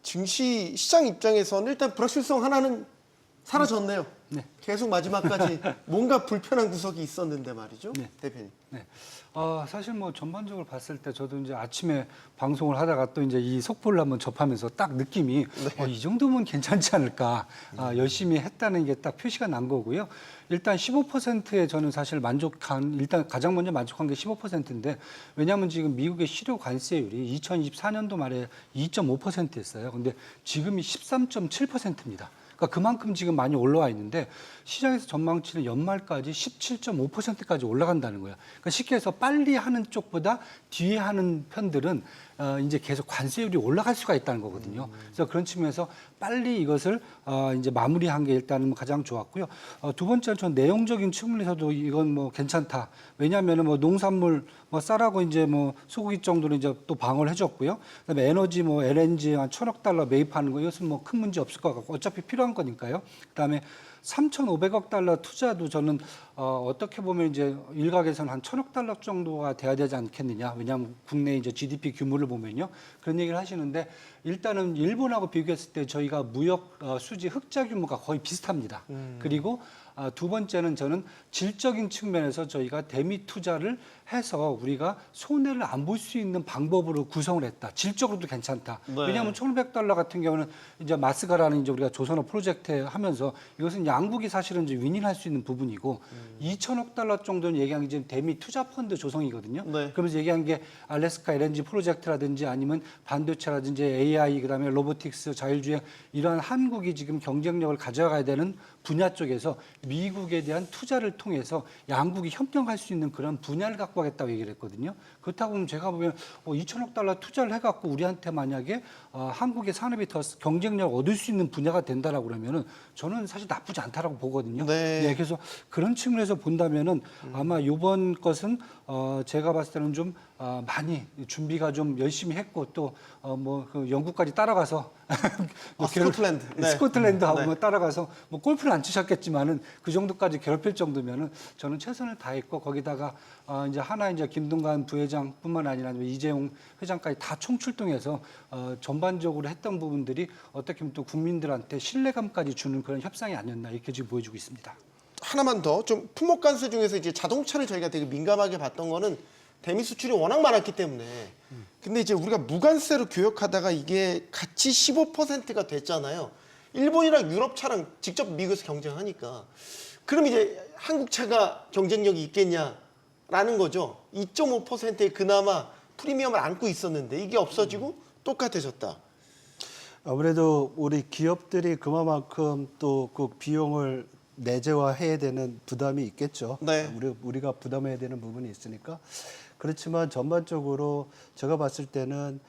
증시 시장 입장에서는 일단 불확실성 하나는 사라졌네요. 네. 계속 마지막까지 뭔가 불편한 구석이 있었는데 말이죠, 네. 대표님. 네. 사실 뭐 전반적으로 봤을 때 저도 이제 아침에 방송을 하다가 또 이제 이 속보를 한번 접하면서 딱 느낌이 이 정도면 괜찮지 않을까. 열심히 했다는 게 딱 표시가 난 거고요. 일단 15%에 저는 사실 일단 가장 먼저 만족한 게 15%인데 왜냐하면 지금 미국의 실효 관세율이 2024년도 말에 2.5%였어요. 근데 지금이 13.7%입니다. 그러니까 그만큼 지금 많이 올라와 있는데 시장에서 전망치는 연말까지 17.5%까지 올라간다는 거예요. 그러니까 쉽게 해서 빨리 하는 쪽보다 뒤에 하는 편들은 이제 계속 관세율이 올라갈 수가 있다는 거거든요. 그래서 그런 측면에서 빨리 이것을 이제 마무리한 게 일단은 가장 좋았고요. 두 번째는 전 내용적인 측면에서도 이건 뭐 괜찮다. 왜냐하면은 뭐 농산물 뭐 쌀하고 이제 뭐 소고기 정도는 이제 또 방어를 해줬고요. 그다음에 에너지 뭐 LNG 한 1,000억 달러 매입하는 거 이것은 뭐 큰 문제 없을 것 같고 어차피 필요한 거니까요. 그다음에 3,500억 달러 투자도 저는 어떻게 보면 이제 일각에서는 한 1,000억 달러 정도가 돼야 되지 않겠느냐. 왜냐하면 국내 이제 GDP 규모를 보면요. 그런 얘기를 하시는데 일단은 일본하고 비교했을 때 저희가 무역 수지 흑자 규모가 거의 비슷합니다. 그리고 두 번째는 저는 질적인 측면에서 저희가 대미 투자를 해서 우리가 손해를 안 볼 수 있는 방법으로 구성을 했다. 질적으로도 괜찮다. 네. 왜냐하면 1,500달러 같은 경우는 이제 마스가라는 이제 우리가 조선업 프로젝트 하면서 이것은 양국이 사실은 이제 윈윈할 수 있는 부분이고 2,000억 달러 정도는 얘기한 게 지금 대미 투자 펀드 조성이거든요. 네. 그러면서 얘기한 게 알래스카 LNG 프로젝트라든지 아니면 반도체라든지 AI 그다음에 로보틱스 자율주행 이러한 한국이 지금 경쟁력을 가져가야 되는 분야 쪽에서 미국에 대한 투자를 통해서 양국이 협력할 수 있는 그런 분야를 갖고 하겠다고 얘기를 했거든요. 그렇다고 보면 제가 보면 2,000억 달러 투자를 해갖고 우리한테 만약에 한국의 산업이 더 경쟁력을 얻을 수 있는 분야가 된다라고 그러면은 저는 사실 나쁘지 않다라고 보거든요. 네. 그래서 그런 측면에서 본다면은 아마 이번 것은 제가 봤을 때는 좀 많이 준비가 좀 열심히 했고 또 뭐 그 영국까지 따라가서 스코틀랜드. 네. 스코틀랜드하고 네. 뭐 따라가서 뭐 골프는 안 치셨겠지만은 그 정도까지 괴롭힐 정도면은 저는 최선을 다했고 거기다가 이제 하나 이제 김동관 부회장뿐만 아니라 이재용 회장까지 다 총출동해서 전반적으로 했던 부분들이 어떻게 보면 또 국민들한테 신뢰감까지 주는 그런 협상이 아니었나 이렇게 지금 보여주고 있습니다. 하나만 더 좀 품목 관세 중에서 이제 자동차를 저희가 되게 민감하게 봤던 거는 대미 수출이 워낙 많았기 때문에. 근데 이제 우리가 무관세로 교역하다가 이게 같이 15%가 됐잖아요. 일본이랑 유럽 차랑 직접 미국에서 경쟁하니까. 그럼 이제 한국 차가 경쟁력이 있겠냐라는 거죠. 2.5%에 그나마 프리미엄을 안고 있었는데 이게 없어지고 똑같아졌다. 아무래도 우리 기업들이 그만큼 또 그 비용을 내재화해야 되는 부담이 있겠죠. 네. 우리가 부담해야 되는 부분이 있으니까. 그렇지만 전반적으로 제가 봤을 때는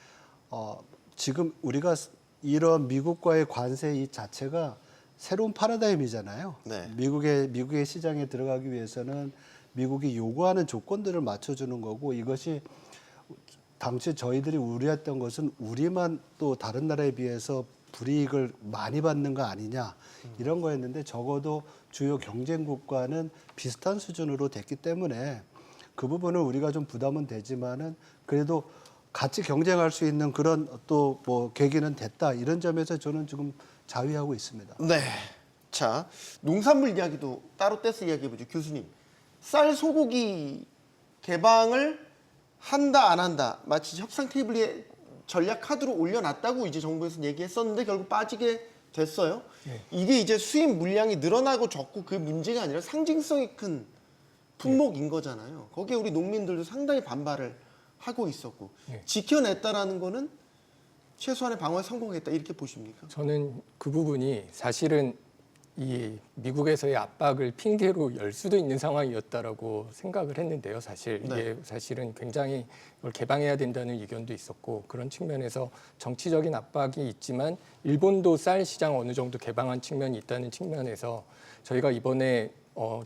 지금 우리가 이런 미국과의 관세 이 자체가 새로운 파라다임이잖아요. 네. 미국의 시장에 들어가기 위해서는 미국이 요구하는 조건들을 맞춰주는 거고 이것이 당시 저희들이 우려했던 것은 우리만 또 다른 나라에 비해서 불이익을 많이 받는 거 아니냐 이런 거였는데 적어도 주요 경쟁국과는 비슷한 수준으로 됐기 때문에 그 부분은 우리가 좀 부담은 되지만은 그래도 같이 경쟁할 수 있는 그런 또 뭐 계기는 됐다 이런 점에서 저는 지금 자위하고 있습니다. 네. 자, 농산물 이야기도 따로 떼서 이야기해보죠. 교수님, 쌀 소고기 개방을 한다 안 한다 마치 협상 테이블에 전략 카드로 올려놨다고 이제 정부에서 얘기했었는데 결국 빠지게 됐어요. 네. 이게 이제 수입 물량이 늘어나고 적고 그 문제가 아니라 상징성이 큰 품목인 거잖아요. 거기에 우리 농민들도 상당히 반발을 하고 있었고 네. 지켜냈다라는 거는 최소한의 방어에 성공했다 이렇게 보십니까? 저는 그 부분이 사실은 이 미국에서의 압박을 핑계로 열 수도 있는 상황이었다라고 생각을 했는데요. 사실 이게 네. 사실은 굉장히 이걸 개방해야 된다는 의견도 있었고 그런 측면에서 정치적인 압박이 있지만 일본도 쌀 시장 어느 정도 개방한 측면이 있다는 측면에서 저희가 이번에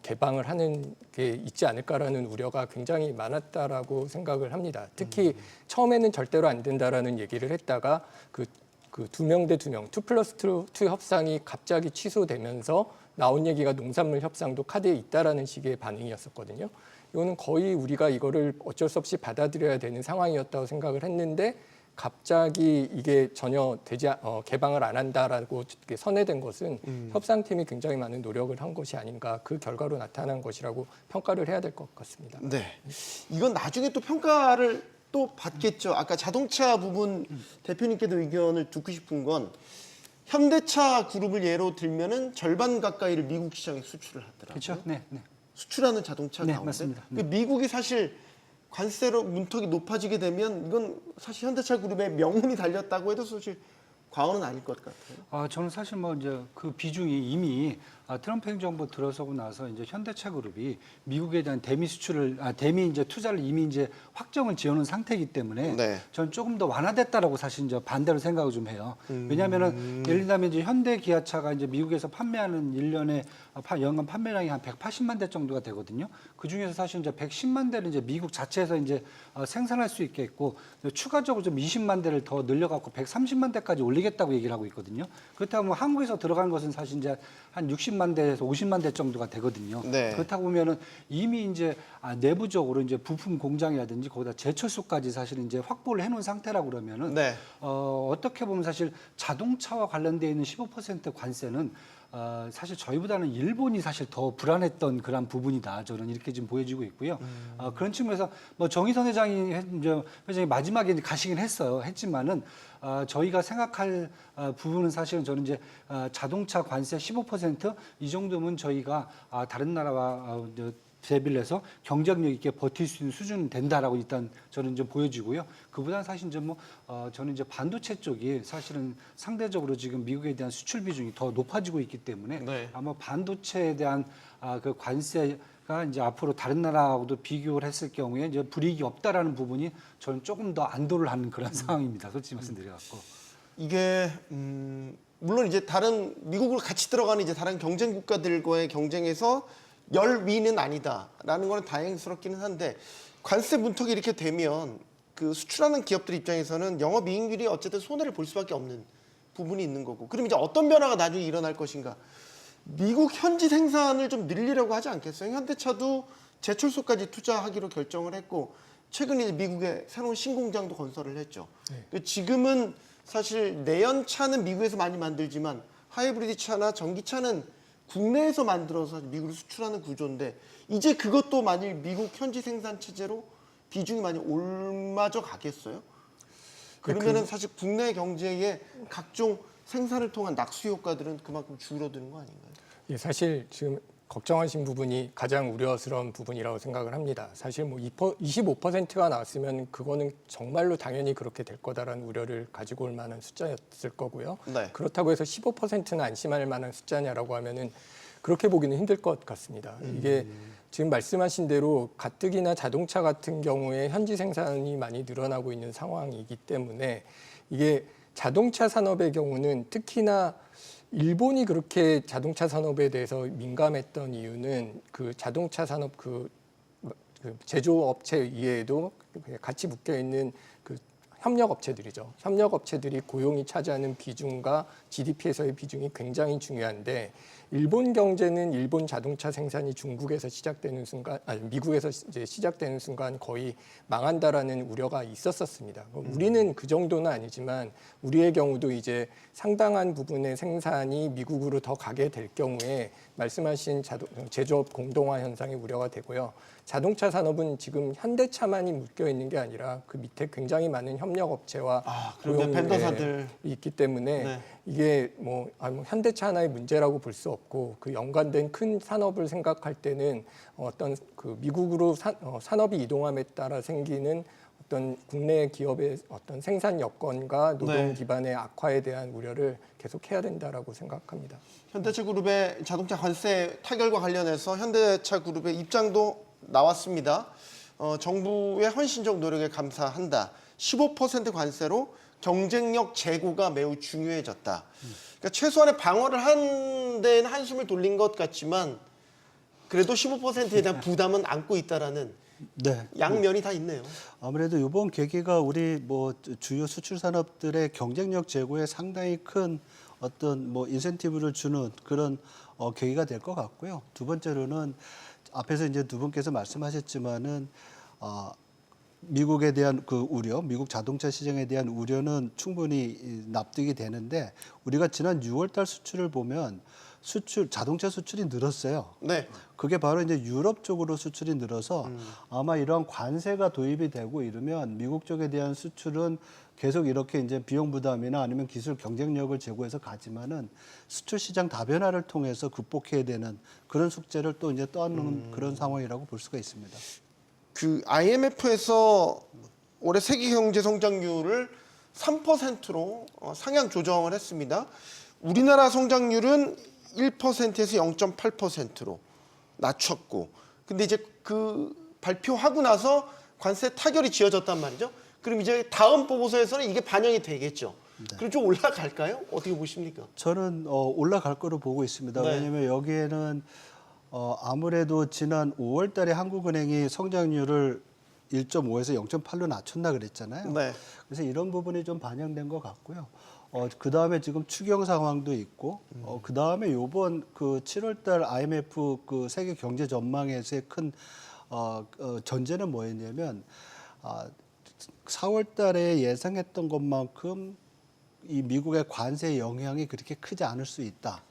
개방을 하는 게 있지 않을까라는 우려가 굉장히 많았다라고 생각을 합니다. 특히 처음에는 절대로 안 된다라는 얘기를 했다가 그 2명 대 2명, 2+2 협상이 갑자기 취소되면서 나온 얘기가 농산물 협상도 카드에 있다라는 식의 반응이었었거든요. 이거는 거의 우리가 이거를 어쩔 수 없이 받아들여야 되는 상황이었다고 생각을 했는데 갑자기 이게 전혀 개방을 안 한다라고 선회된 것은 협상팀이 굉장히 많은 노력을 한 것이 아닌가, 그 결과로 나타난 것이라고 평가를 해야 될 것 같습니다. 네. 이건 나중에 또 평가를 또 받겠죠. 아까 자동차 부분 대표님께도 의견을 듣고 싶은 건 현대차 그룹을 예로 들면은 절반 가까이를 미국 시장에 수출을 하더라고요. 그렇죠. 네, 네. 수출하는 자동차 네, 가운데. 맞습니다. 그 미국이 사실 관세로 문턱이 높아지게 되면 이건 사실 현대차 그룹의 명운이 달렸다고 해도 사실 과언은 아닐 것 같아요. 저는 사실 뭐 이제 그 비중이 이미 트럼프 행정부 들어서고 나서 이제 현대차 그룹이 미국에 대한 대미 수출을 대미 이제 투자를 이미 이제 확정을 지어놓은 상태이기 때문에 네. 저는 조금 더 완화됐다라고 사실 이제 반대로 생각을 좀 해요. 왜냐하면은 예를 들면 이제 현대 기아차가 이제 미국에서 판매하는 1년에 연간 판매량이 한 180만 대 정도가 되거든요. 그 중에서 사실 이제 110만 대를 이제 미국 자체에서 이제 생산할 수 있게 했고 추가적으로 좀 20만 대를 더 늘려갖고 130만 대까지 올리겠다고 얘기를 하고 있거든요. 그렇다면 한국에서 들어간 것은 사실 이제 한 60만 대에서 50만 대 정도가 되거든요. 네. 그렇다고 보면은 이미 이제 내부적으로 이제 부품 공장이라든지 거기다 제철소까지 사실 이제 확보를 해놓은 상태라고 그러면은 네. 어떻게 보면 사실 자동차와 관련되어 있는 15% 관세는 사실 저희보다는 일본이 사실 더 불안했던 그런 부분이다. 저는 이렇게 지금 보여지고 있고요. 그런 측면에서 뭐 정의선 회장이 마지막에 이제 가시긴 했지만은 저희가 생각할 부분은 사실은 저는 이제 자동차 관세 15% 정도면 저희가 다른 나라와 대비를 해서 경쟁력 있게 버틸 수 있는 수준은 된다라고 일단 저는 좀 보여지고요. 그보다는 사실 이제 저는 이제 반도체 쪽이 사실은 상대적으로 지금 미국에 대한 수출 비중이 더 높아지고 있기 때문에 네. 아마 반도체에 대한 그 관세가 이제 앞으로 다른 나라하고도 비교를 했을 경우에 이제 불이익이 없다라는 부분이 저는 조금 더 안도를 하는 그런 상황입니다. 솔직히 말씀드려갖고. 이게 물론 이제 다른 미국으로 같이 들어가는 이제 다른 경쟁 국가들과의 경쟁에서 열위는 아니다라는 거는 다행스럽기는 한데 관세 문턱이 이렇게 되면 그 수출하는 기업들 입장에서는 영업이익률이 어쨌든 손해를 볼 수밖에 없는 부분이 있는 거고 그럼 이제 어떤 변화가 나중에 일어날 것인가 미국 현지 생산을 좀 늘리려고 하지 않겠어요? 현대차도 제철소까지 투자하기로 결정을 했고 최근에 이제 미국에 새로운 신공장도 건설을 했죠. 네. 지금은 사실 내연차는 미국에서 많이 만들지만 하이브리드 차나 전기차는 국내에서 만들어서 미국으로 수출하는 구조인데 이제 그것도 만일 미국 현지 생산 체제로 비중이 많이 올마져 가겠어요? 그러면은 사실 국내 경제의 각종 생산을 통한 낙수 효과들은 그만큼 줄어드는 거 아닌가요? 예, 사실 지금 걱정하신 부분이 가장 우려스러운 부분이라고 생각을 합니다. 사실 뭐 25%가 나왔으면 그거는 정말로 당연히 그렇게 될 거다라는 우려를 가지고 올 만한 숫자였을 거고요. 네. 그렇다고 해서 15%는 안심할 만한 숫자냐라고 하면은 그렇게 보기는 힘들 것 같습니다. 이게 지금 말씀하신 대로 가뜩이나 자동차 같은 경우에 현지 생산이 많이 늘어나고 있는 상황이기 때문에 이게 자동차 산업의 경우는 특히나 일본이 그렇게 자동차 산업에 대해서 민감했던 이유는 그 자동차 산업 그 제조업체 이외에도 같이 묶여 있는 그 협력업체들이죠. 협력업체들이 고용이 차지하는 비중과 GDP에서의 비중이 굉장히 중요한데 일본 경제는 일본 자동차 생산이 중국에서 시작되는 순간, 미국에서 이제 시작되는 순간 거의 망한다라는 우려가 있었습니다. 우리는 그 정도는 아니지만 우리의 경우도 이제 상당한 부분의 생산이 미국으로 더 가게 될 경우에 말씀하신 제조업 공동화 현상이 우려가 되고요. 자동차 산업은 지금 현대차만이 묶여 있는 게 아니라 그 밑에 굉장히 많은 협력업체와 벤더사들 있기 때문에 네. 이게 뭐 현대차 하나의 문제라고 볼 수 없고 그 연관된 큰 산업을 생각할 때는 어떤 그 미국으로 산업이 이동함에 따라 생기는 어떤 국내 기업의 어떤 생산 여건과 노동 기반의 악화에 대한 우려를 계속해야 된다라고 생각합니다. 현대차 그룹의 자동차 관세 타결과 관련해서 현대차 그룹의 입장도 나왔습니다. 정부의 헌신적 노력에 감사한다. 15% 관세로 경쟁력 제고가 매우 중요해졌다. 그러니까 최소한의 방어를 한 데는 한숨을 돌린 것 같지만 그래도 15%에 대한 부담은 안고 있다라는 네. 양면이 다 있네요. 아무래도 이번 계기가 우리 뭐 주요 수출 산업들의 경쟁력 제고에 상당히 큰 어떤 뭐 인센티브를 주는 그런 계기가 될 것 같고요. 두 번째로는 앞에서 이제 두 분께서 말씀하셨지만은 미국에 대한 그 우려, 미국 자동차 시장에 대한 우려는 충분히 납득이 되는데 우리가 지난 6월달 수출을 보면 자동차 수출이 늘었어요. 네. 그게 바로 이제 유럽 쪽으로 수출이 늘어서 아마 이러한 관세가 도입이 되고 이러면 미국 쪽에 대한 수출은 계속 이렇게 이제 비용 부담이나 아니면 기술 경쟁력을 제고해서 가지만은 수출 시장 다변화를 통해서 극복해야 되는 그런 숙제를 또 이제 떠안는 그런 상황이라고 볼 수가 있습니다. 그 IMF에서 올해 세계 경제 성장률을 3%로 상향 조정을 했습니다. 우리나라 성장률은 1%에서 0.8%로 낮췄고, 근데 이제 그 발표하고 나서 관세 타결이 지어졌단 말이죠. 그럼 이제 다음 보고서에서는 이게 반영이 되겠죠. 그럼 좀 올라갈까요? 어떻게 보십니까? 저는 올라갈 거로 보고 있습니다. 네. 왜냐하면 여기에는 아무래도 지난 5월달에 한국은행이 성장률을 1.5에서 0.8로 낮췄나 그랬잖아요. 네. 그래서 이런 부분이 좀 반영된 것 같고요. 그 다음에 지금 추경 상황도 있고, 그 다음에 요번 그 7월달 IMF 그 세계 경제 전망에서의 큰 전제는 뭐였냐면 4월달에 예상했던 것만큼 이 미국의 관세 영향이 그렇게 크지 않을 수 있다.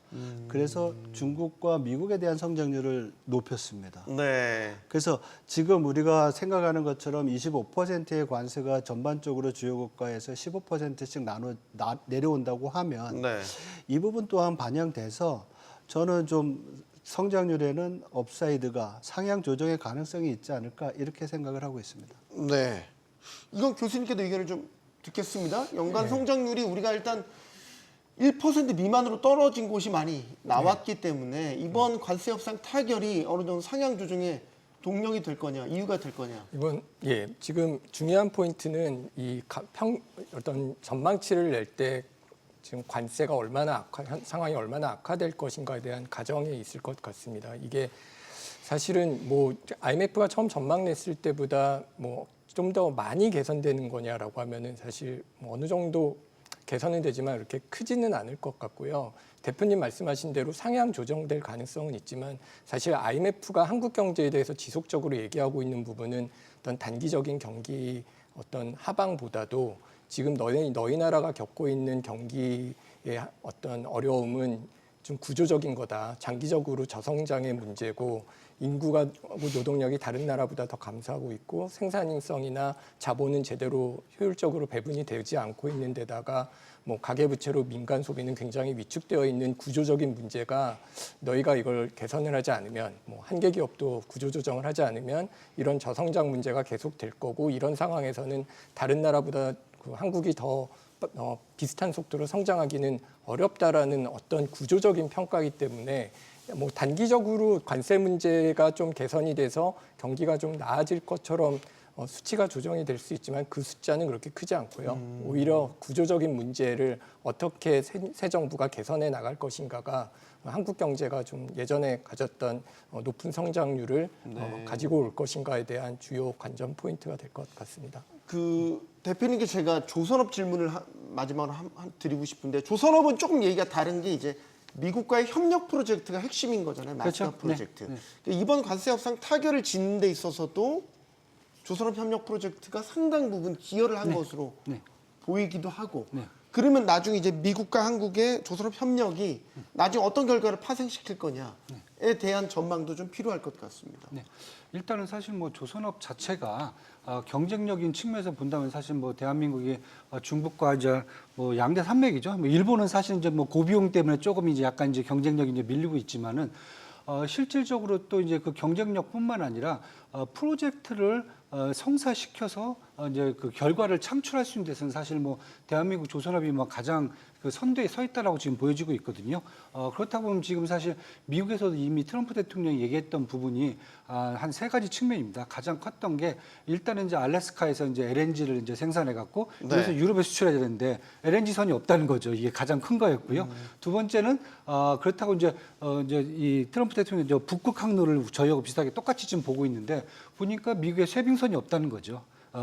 그래서 중국과 미국에 대한 성장률을 높였습니다. 네. 그래서 지금 우리가 생각하는 것처럼 25%의 관세가 전반적으로 주요 국가에서 15%씩 내려온다고 하면 네. 이 부분 또한 반영돼서 저는 좀 성장률에는 업사이드가 상향 조정의 가능성이 있지 않을까 이렇게 생각을 하고 있습니다. 네. 이건 교수님께도 의견을 좀 듣겠습니다. 연간 성장률이 우리가 일단 1% 미만으로 떨어진 곳이 많이 나왔기 때문에 이번 관세 협상 타결이 어느 정도 상향 조정의 동력이 될 거냐, 이유가 될 거냐. 지금 중요한 포인트는 어떤 전망치를 낼 때 지금 관세가 상황이 얼마나 악화될 것인가에 대한 가정이 있을 것 같습니다. 이게 사실은 뭐 IMF가 처음 전망 냈을 때보다 뭐 좀 더 많이 개선되는 거냐라고 하면은 사실 뭐 어느 정도 개선은 되지만 이렇게 크지는 않을 것 같고요. 대표님 말씀하신 대로 상향 조정될 가능성은 있지만 사실 IMF가 한국 경제에 대해서 지속적으로 얘기하고 있는 부분은 어떤 단기적인 경기 어떤 하방보다도 지금 너희 나라가 겪고 있는 경기의 어떤 어려움은 좀 구조적인 거다. 장기적으로 저성장의 문제고 인구가 노동력이 다른 나라보다 더 감소하고 있고 생산성이나 자본은 제대로 효율적으로 배분이 되지 않고 있는 데다가 뭐 가계부채로 민간 소비는 굉장히 위축되어 있는 구조적인 문제가 너희가 이걸 개선을 하지 않으면 뭐 한계 기업도 구조조정을 하지 않으면 이런 저성장 문제가 계속될 거고 이런 상황에서는 다른 나라보다 한국이 더 비슷한 속도로 성장하기는 어렵다라는 어떤 구조적인 평가이기 때문에 뭐 단기적으로 관세 문제가 좀 개선이 돼서 경기가 좀 나아질 것처럼 수치가 조정이 될 수 있지만 그 숫자는 그렇게 크지 않고요. 오히려 구조적인 문제를 어떻게 새 정부가 개선해 나갈 것인가가 한국 경제가 좀 예전에 가졌던 높은 성장률을 가지고 올 것인가에 대한 주요 관전 포인트가 될 것 같습니다. 그 대표님께 제가 조선업 질문을 마지막으로 드리고 싶은데 조선업은 조금 얘기가 다른 게 이제 미국과의 협력 프로젝트가 핵심인 거잖아요. 마스터 그렇죠. 프로젝트. 네. 이번 관세 협상 타결을 짓는 데 있어서도 조선업 협력 프로젝트가 상당 부분 기여를 한 것으로 보이기도 하고 그러면 나중에 이제 미국과 한국의 조선업 협력이 나중에 어떤 결과를 파생시킬 거냐에 대한 전망도 좀 필요할 것 같습니다. 네. 일단은 사실 뭐 조선업 자체가 경쟁력인 측면에서 본다면 사실 뭐 대한민국이 중국과 이제 뭐 양대 산맥이죠. 뭐 일본은 사실 이제 뭐 고비용 때문에 조금 이제 약간 이제 경쟁력이 이제 밀리고 있지만은 실질적으로 또 이제 그 경쟁력뿐만 아니라 프로젝트를 성사시켜서 이제 그 결과를 창출할 수 있는 데서는 사실 뭐 대한민국 조선업이 뭐 가장 그 선두에 서 있다라고 지금 보여지고 있거든요. 그렇다 보면 지금 사실 미국에서도 이미 트럼프 대통령이 얘기했던 부분이 한 세 가지 측면입니다. 가장 컸던 게 일단은 이제 알래스카에서 이제 LNG를 이제 생산해 갖고 그래서 유럽에 수출해야 되는데 LNG 선이 없다는 거죠. 이게 가장 큰 거였고요. 두 번째는 그렇다고 이제 이 트럼프 대통령이 이제 북극 항로를 저희하고 비슷하게 똑같이 지금 보고 있는데 보니까 미국에 쇠빙선이 없다는 거죠.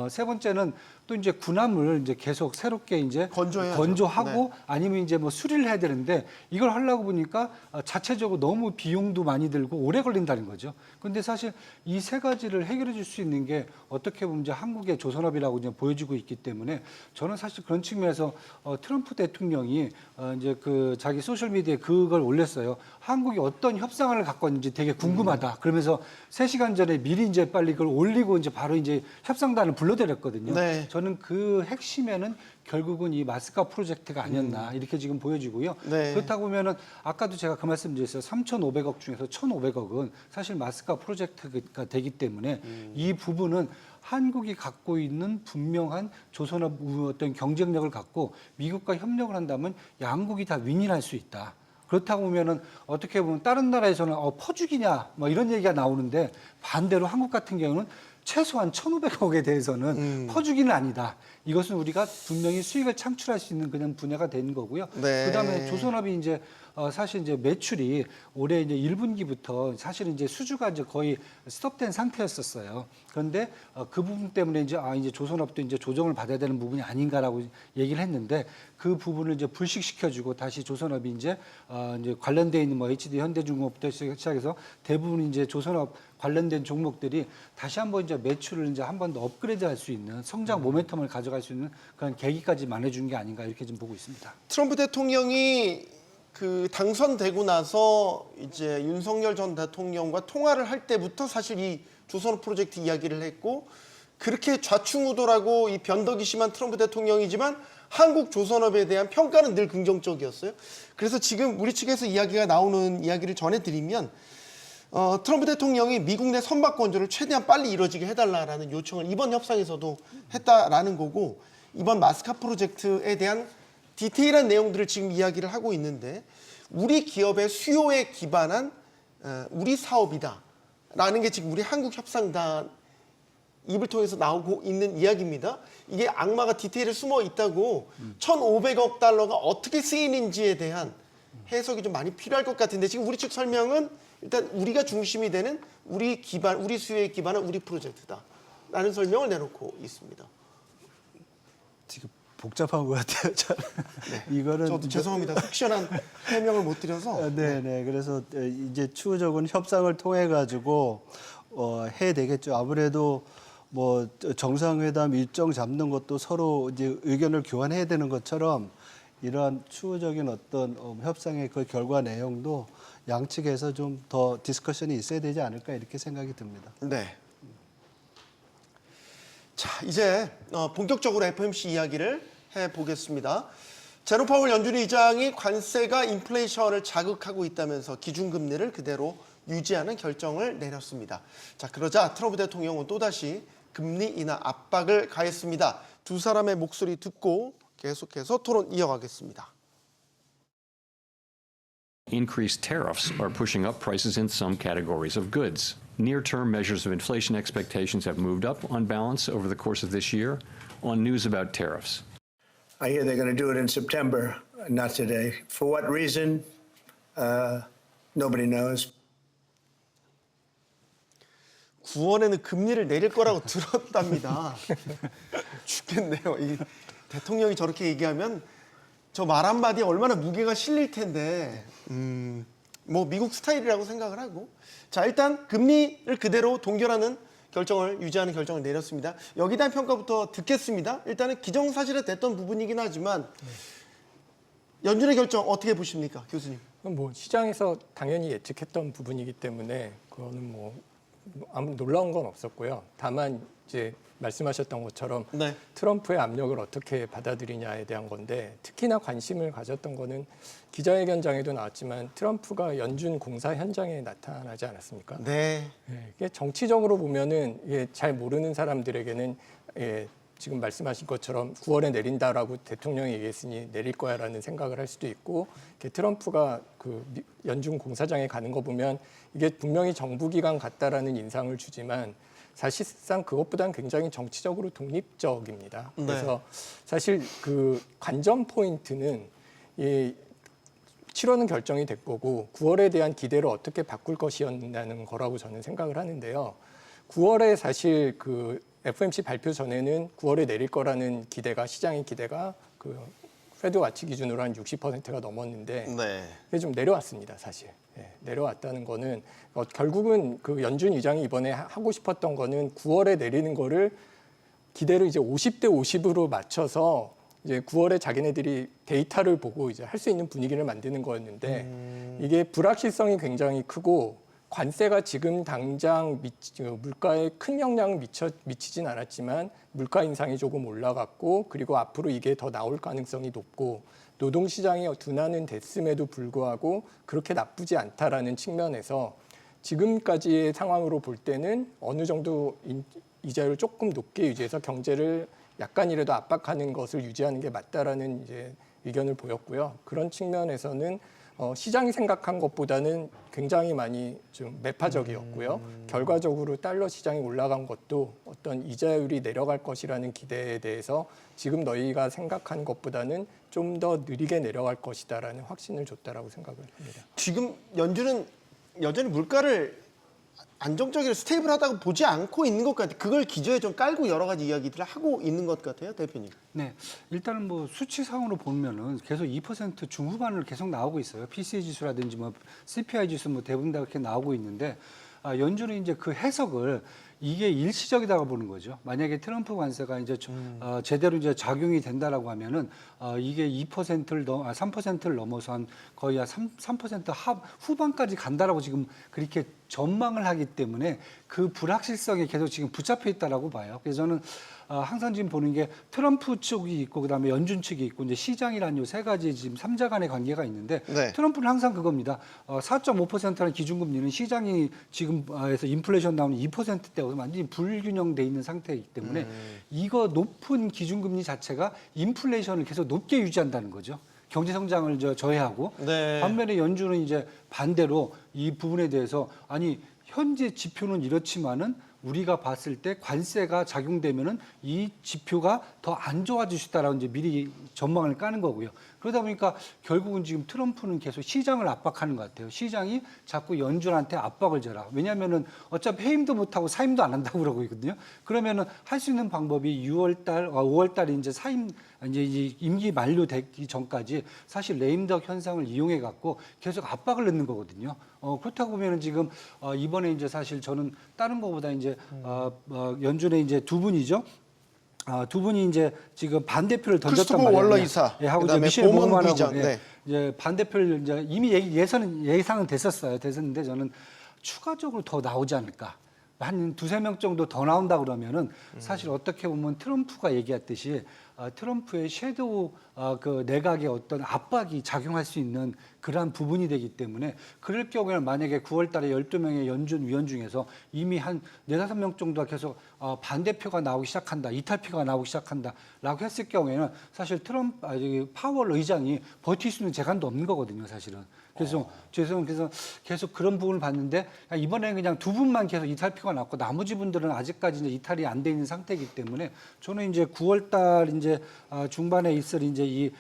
세 번째는 또 이제 군함을 이제 계속 새롭게 이제 건조해야죠. 건조하고 네. 아니면 이제 뭐 수리를 해야 되는데 이걸 하려고 보니까 자체적으로 너무 비용도 많이 들고 오래 걸린다는 거죠. 근데 사실 이 세 가지를 해결해 줄 수 있는 게 어떻게 보면 이제 한국의 조선업이라고 이제 보여지고 있기 때문에 저는 사실 그런 측면에서 트럼프 대통령이 이제 그 자기 소셜 미디어에 그걸 올렸어요. 한국이 어떤 협상안을 갖고 왔는지 되게 궁금하다. 그러면서 3시간 전에 미리 이제 빨리 그걸 올리고 이제 바로 이제 협상단을 불러들였거든요. 네. 저는 그 핵심에는 결국은 이 마스카 프로젝트가 아니었나 이렇게 지금 보여지고요. 네. 그렇다 보면은 아까도 제가 그 말씀드렸어요. 3,500억 중에서 1,500억은 사실 마스카 프로젝트가 되기 때문에 이 부분은 한국이 갖고 있는 분명한 조선업 어떤 경쟁력을 갖고 미국과 협력을 한다면 양국이 다 윈윈할 수 있다. 그렇다고 보면은 어떻게 보면 다른 나라에서는 퍼주기냐 뭐 이런 얘기가 나오는데 반대로 한국 같은 경우는 최소한 1,500억에 대해서는 퍼주기는 아니다. 이것은 우리가 분명히 수익을 창출할 수 있는 그냥 분야가 되는 거고요. 네. 그다음에 조선업이 이제 사실 이제 매출이 올해 이제 1분기부터 사실은 이제 수주가 이제 거의 스톱된 상태였었어요. 그런데 그 부분 때문에 이제 이제 조선업도 이제 조정을 받아야 되는 부분이 아닌가라고 얘기를 했는데 그 부분을 이제 불식시켜주고 다시 조선업이 이제 관련돼 있는 뭐 HD 현대중공업부터 시작해서 대부분 이제 조선업 관련된 종목들이 다시 한번 이제 매출을 이제 한 번 더 업그레이드할 수 있는 성장 모멘텀을 가져갈 수 있는 그런 계기까지 만들어준 게 아닌가 이렇게 좀 보고 있습니다. 트럼프 대통령이 그 당선되고 나서 이제 윤석열 전 대통령과 통화를 할 때부터 사실 이 조선업 프로젝트 이야기를 했고 그렇게 좌충우돌하고 이 변덕이 심한 트럼프 대통령이지만 한국 조선업에 대한 평가는 늘 긍정적이었어요. 그래서 지금 우리 측에서 이야기가 나오는 이야기를 전해드리면 트럼프 대통령이 미국 내 선박 건조를 최대한 빨리 이루어지게 해달라라는 요청을 이번 협상에서도 했다라는 거고 이번 마스카 프로젝트에 대한 디테일한 내용들을 지금 이야기를 하고 있는데 우리 기업의 수요에 기반한 우리 사업이다라는 게 지금 우리 한국 협상단 입을 통해서 나오고 있는 이야기입니다. 이게 악마가 디테일에 숨어 있다고 1,500억 달러가 어떻게 쓰이는지에 대한 해석이 좀 많이 필요할 것 같은데 지금 우리 측 설명은 일단 우리가 중심이 되는 우리 수요에 기반한 우리 프로젝트다라는 설명을 내놓고 있습니다. 지금 복잡한 것 같아요. 이거는 저도 죄송합니다. 속 시원한 해명을 못 드려서. 네네. 그래서 이제 추후적인 협상을 통해 가지고 해야 되겠죠. 아무래도 뭐 정상회담 일정 잡는 것도 서로 이제 의견을 교환해야 되는 것처럼 이러한 추후적인 어떤 협상의 그 결과 내용도 양측에서 좀 더 디스커션이 있어야 되지 않을까 이렇게 생각이 듭니다. 네. 자, 이제 본격적으로 FOMC 이야기를 해보겠습니다. 제롬 파월 연준 의장이 관세가 인플레이션을 자극하고 있다면서 기준금리를 그대로 유지하는 결정을 내렸습니다. 자, 그러자 트럼프 대통령은 또다시 금리 인하 압박을 가했습니다. 두 사람의 목소리 듣고 계속해서 토론 이어가겠습니다. Increased tariffs are pushing up prices in some categories of goods. Near-term measures of inflation expectations have moved up on balance over the course of this year on news about tariffs. I hear they're going to do it in September, not today. For what reason? Nobody knows. 9월에는 금리를 내릴 거라고 들었답니다. 죽겠네요. 이 대통령이 저렇게 얘기하면 저 말 한마디에 얼마나 무게가 실릴 텐데 뭐 미국 스타일이라고 생각을 하고 자 일단 금리를 그대로 동결하는 결정을 유지하는 결정을 내렸습니다. 여기에 대한 평가부터 듣겠습니다. 일단은 기정사실에 됐던 부분이긴 하지만 연준의 결정 어떻게 보십니까, 교수님? 뭐 시장에서 당연히 예측했던 부분이기 때문에 그거는 뭐 아무 놀라운 건 없었고요. 다만 이제 말씀하셨던 것처럼 네. 트럼프의 압력을 어떻게 받아들이냐에 대한 건데 특히나 관심을 가졌던 거는 기자회견장에도 나왔지만 트럼프가 연준 공사 현장에 나타나지 않았습니까? 네. 이게 정치적으로 보면은 이게 잘 모르는 사람들에게는 지금 말씀하신 것처럼 9월에 내린다라고 대통령이 얘기했으니 내릴 거야라는 생각을 할 수도 있고 트럼프가 그 연준 공사장에 가는 거 보면 이게 분명히 정부기관 같다라는 인상을 주지만 사실상 그것보다는 굉장히 정치적으로 독립적입니다. 네. 그래서 사실 그 관전 포인트는 이 7월은 결정이 될 거고 9월에 대한 기대를 어떻게 바꿀 것이었다는 거라고 저는 생각을 하는데요. 9월에 사실 그 FOMC 발표 전에는 9월에 내릴 거라는 기대가 시장의 기대가 그 페드 와치 기준으로 한 60%가 넘었는데 네. 그게 좀 내려왔습니다, 사실. 내려왔다는 거는 결국은 그 연준 의장이 이번에 하고 싶었던 거는 9월에 내리는 거를 기대를 이제 50대 50으로 맞춰서 이제 9월에 자기네들이 데이터를 보고 이제 할 수 있는 분위기를 만드는 거였는데 이게 불확실성이 굉장히 크고 관세가 지금 당장 물가에 큰 영향을 미치진 않았지만 물가 인상이 조금 올라갔고 그리고 앞으로 이게 더 나올 가능성이 높고 노동시장이 둔화는 됐음에도 불구하고 그렇게 나쁘지 않다라는 측면에서 지금까지의 상황으로 볼 때는 어느 정도 이자율을 조금 높게 유지해서 경제를 약간이라도 압박하는 것을 유지하는 게 맞다라는 이제 의견을 보였고요. 그런 측면에서는 시장이 생각한 것보다는 굉장히 많이 좀 매파적이었고요. 결과적으로 달러 시장이 올라간 것도 어떤 이자율이 내려갈 것이라는 기대에 대해서 지금 너희가 생각한 것보다는 좀 더 느리게 내려갈 것이다라는 확신을 줬다라고 생각을 합니다. 지금 연준은 여전히 물가를 안정적이고 스테이블하다고 보지 않고 있는 것 같아요. 그걸 기저에 좀 깔고 여러 가지 이야기들을 하고 있는 것 같아요, 대표님. 네, 일단은 뭐 수치상으로 보면은 계속 2% 중후반을 계속 나오고 있어요. PCE 지수라든지 뭐 CPI 지수 뭐 대부분 다 그렇게 나오고 있는데 연준은 이제 그 해석을 이게 일시적이다고 보는 거죠. 만약에 트럼프 관세가 이제 제대로 이제 작용이 된다라고 하면은 이게 3%를 넘어서 한 거의 한 3% 후반까지 간다라고 지금 그렇게 전망을 하기 때문에 그 불확실성에 계속 지금 붙잡혀 있다라고 봐요. 그래서 저는 항상 지금 보는 게 트럼프 측이 있고 그다음에 연준 측이 있고 이제 시장이라는 요 세 가지 지금 삼자 간의 관계가 있는데 네. 트럼프는 항상 그겁니다. 4.5%라는 기준금리는 시장이 지금에서 인플레이션 나오는 2%대하고 완전히 불균형돼 있는 상태이기 때문에 이거 높은 기준금리 자체가 인플레이션을 계속 높게 유지한다는 거죠. 경제 성장을 저해하고 네. 반면에 연준은 이제 반대로 이 부분에 대해서 아니 현재 지표는 이렇지만은 우리가 봤을 때 관세가 작용되면은 이 지표가 더 안 좋아질 수 있다라고 이제 미리 전망을 까는 거고요. 그러다 보니까 결국은 지금 트럼프는 계속 시장을 압박하는 것 같아요. 시장이 자꾸 연준한테 압박을 줘라. 왜냐하면은 어차피 해임도 못하고 사임도 안 한다고 그러고 있거든요. 그러면은 할 수 있는 방법이 5월달에 이제 사임 이제 임기 만료되기 전까지 사실 레임덕 현상을 이용해 갖고 계속 압박을 넣는 거거든요. 그렇다고 보면은 지금 이번에 이제 사실 저는 다른 거보다 이제 연준의 이제 두 분이죠. 두 분이 이제 지금 반대표를 던졌단 크리스토퍼 말이에요. 월러 이사, 예, 하고 이제 그다음에 미셸 보먼 보먼하고 부의장, 예, 네. 이제 반대표를 이제 이미 예상은 됐었는데 저는 추가적으로 더 나오지 않을까. 한 두세 명 정도 더 나온다 그러면은 사실 어떻게 보면 트럼프가 얘기했듯이 트럼프의 섀도우 그 내각의 어떤 압박이 작용할 수 있는 그러한 부분이 되기 때문에 그럴 경우에는 만약에 9월 달에 12명의 연준 위원 중에서 이미 한 4-5명 정도가 계속 반대표가 나오기 시작한다, 이탈표가 나오기 시작한다라고 했을 경우에는 사실 파월 의장이 버틸 수 있는 재간도 없는 거거든요, 사실은. 그래서 계속 그런 부분을 봤는데 이번에는 그냥 두 분만 계속 이탈표가 났고 나머지 분들은 아직까지 이제 이탈이 안 돼 있는 상태이기 때문에 저는 이제 9월달 이제 중반에 있을 이제 이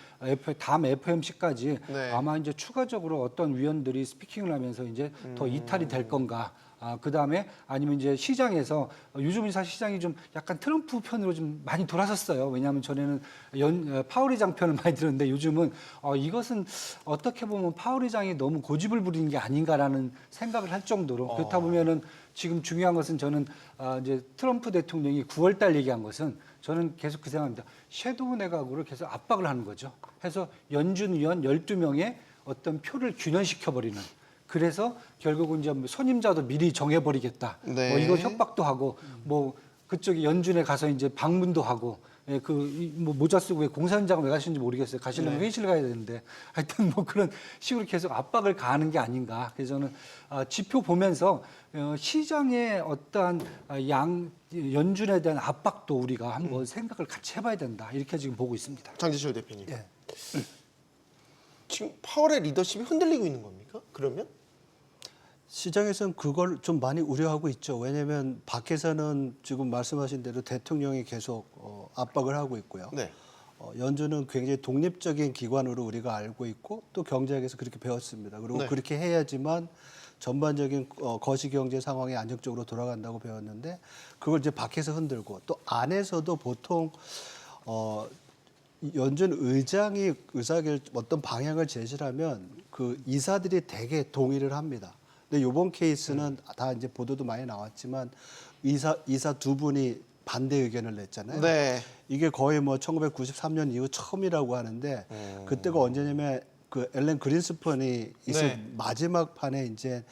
다음 FOMC까지 네. 아마 이제 추가적으로 어떤 위원들이 스피킹을 하면서 이제 더 이탈이 될 건가. 그 다음에 아니면 이제 시장에서 요즘은 사실 시장이 좀 약간 트럼프 편으로 좀 많이 돌아섰어요. 왜냐하면 전에는 파월 의장 편을 많이 들었는데 요즘은 이것은 어떻게 보면 파월 의장이 너무 고집을 부리는 게 아닌가라는 생각을 할 정도로 그렇다 보면은 지금 중요한 것은 저는 이제 트럼프 대통령이 9월 달 얘기한 것은 저는 계속 그 생각입니다. 섀도우 내각으로 계속 압박을 하는 거죠. 해서 연준 위원 12명의 어떤 표를 균열시켜버리는 그래서 결국은 이제 선임자도 미리 정해버리겠다. 네. 뭐 이거 협박도 하고 뭐 그쪽에 연준에 가서 이제 방문도 하고 뭐 모자 쓰고 왜 공사장을 왜 가시는지 모르겠어요. 가시려면 회의실 가야 되는데 하여튼 뭐 그런 식으로 계속 압박을 가하는 게 아닌가. 그래서 저는 지표 보면서 시장의 어떠한 연준에 대한 압박도 우리가 한번 생각을 같이 해봐야 된다. 이렇게 지금 보고 있습니다. 장지철 대표님. 예. 지금 파월의 리더십이 흔들리고 있는 겁니까? 그러면? 시장에서는 그걸 좀 많이 우려하고 있죠. 왜냐하면 밖에서는 지금 말씀하신 대로 대통령이 계속 압박을 하고 있고요. 네. 연준은 굉장히 독립적인 기관으로 우리가 알고 있고 또 경제학에서 그렇게 배웠습니다. 그리고 네. 그렇게 해야지만 전반적인 거시경제 상황이 안정적으로 돌아간다고 배웠는데 그걸 이제 밖에서 흔들고 또 안에서도 보통 연준 의장이 어떤 방향을 제시하면 그 이사들이 대개 동의를 합니다. 근데 이번 케이스는 다 이제 보도도 많이 나왔지만 이사 두 분이 반대 의견을 냈잖아요. 네. 이게 거의 뭐 1993년 이후 처음이라고 하는데 그때가 언제냐면 그 앨런 그린스펀이 있을 네. 마지막 판에 이제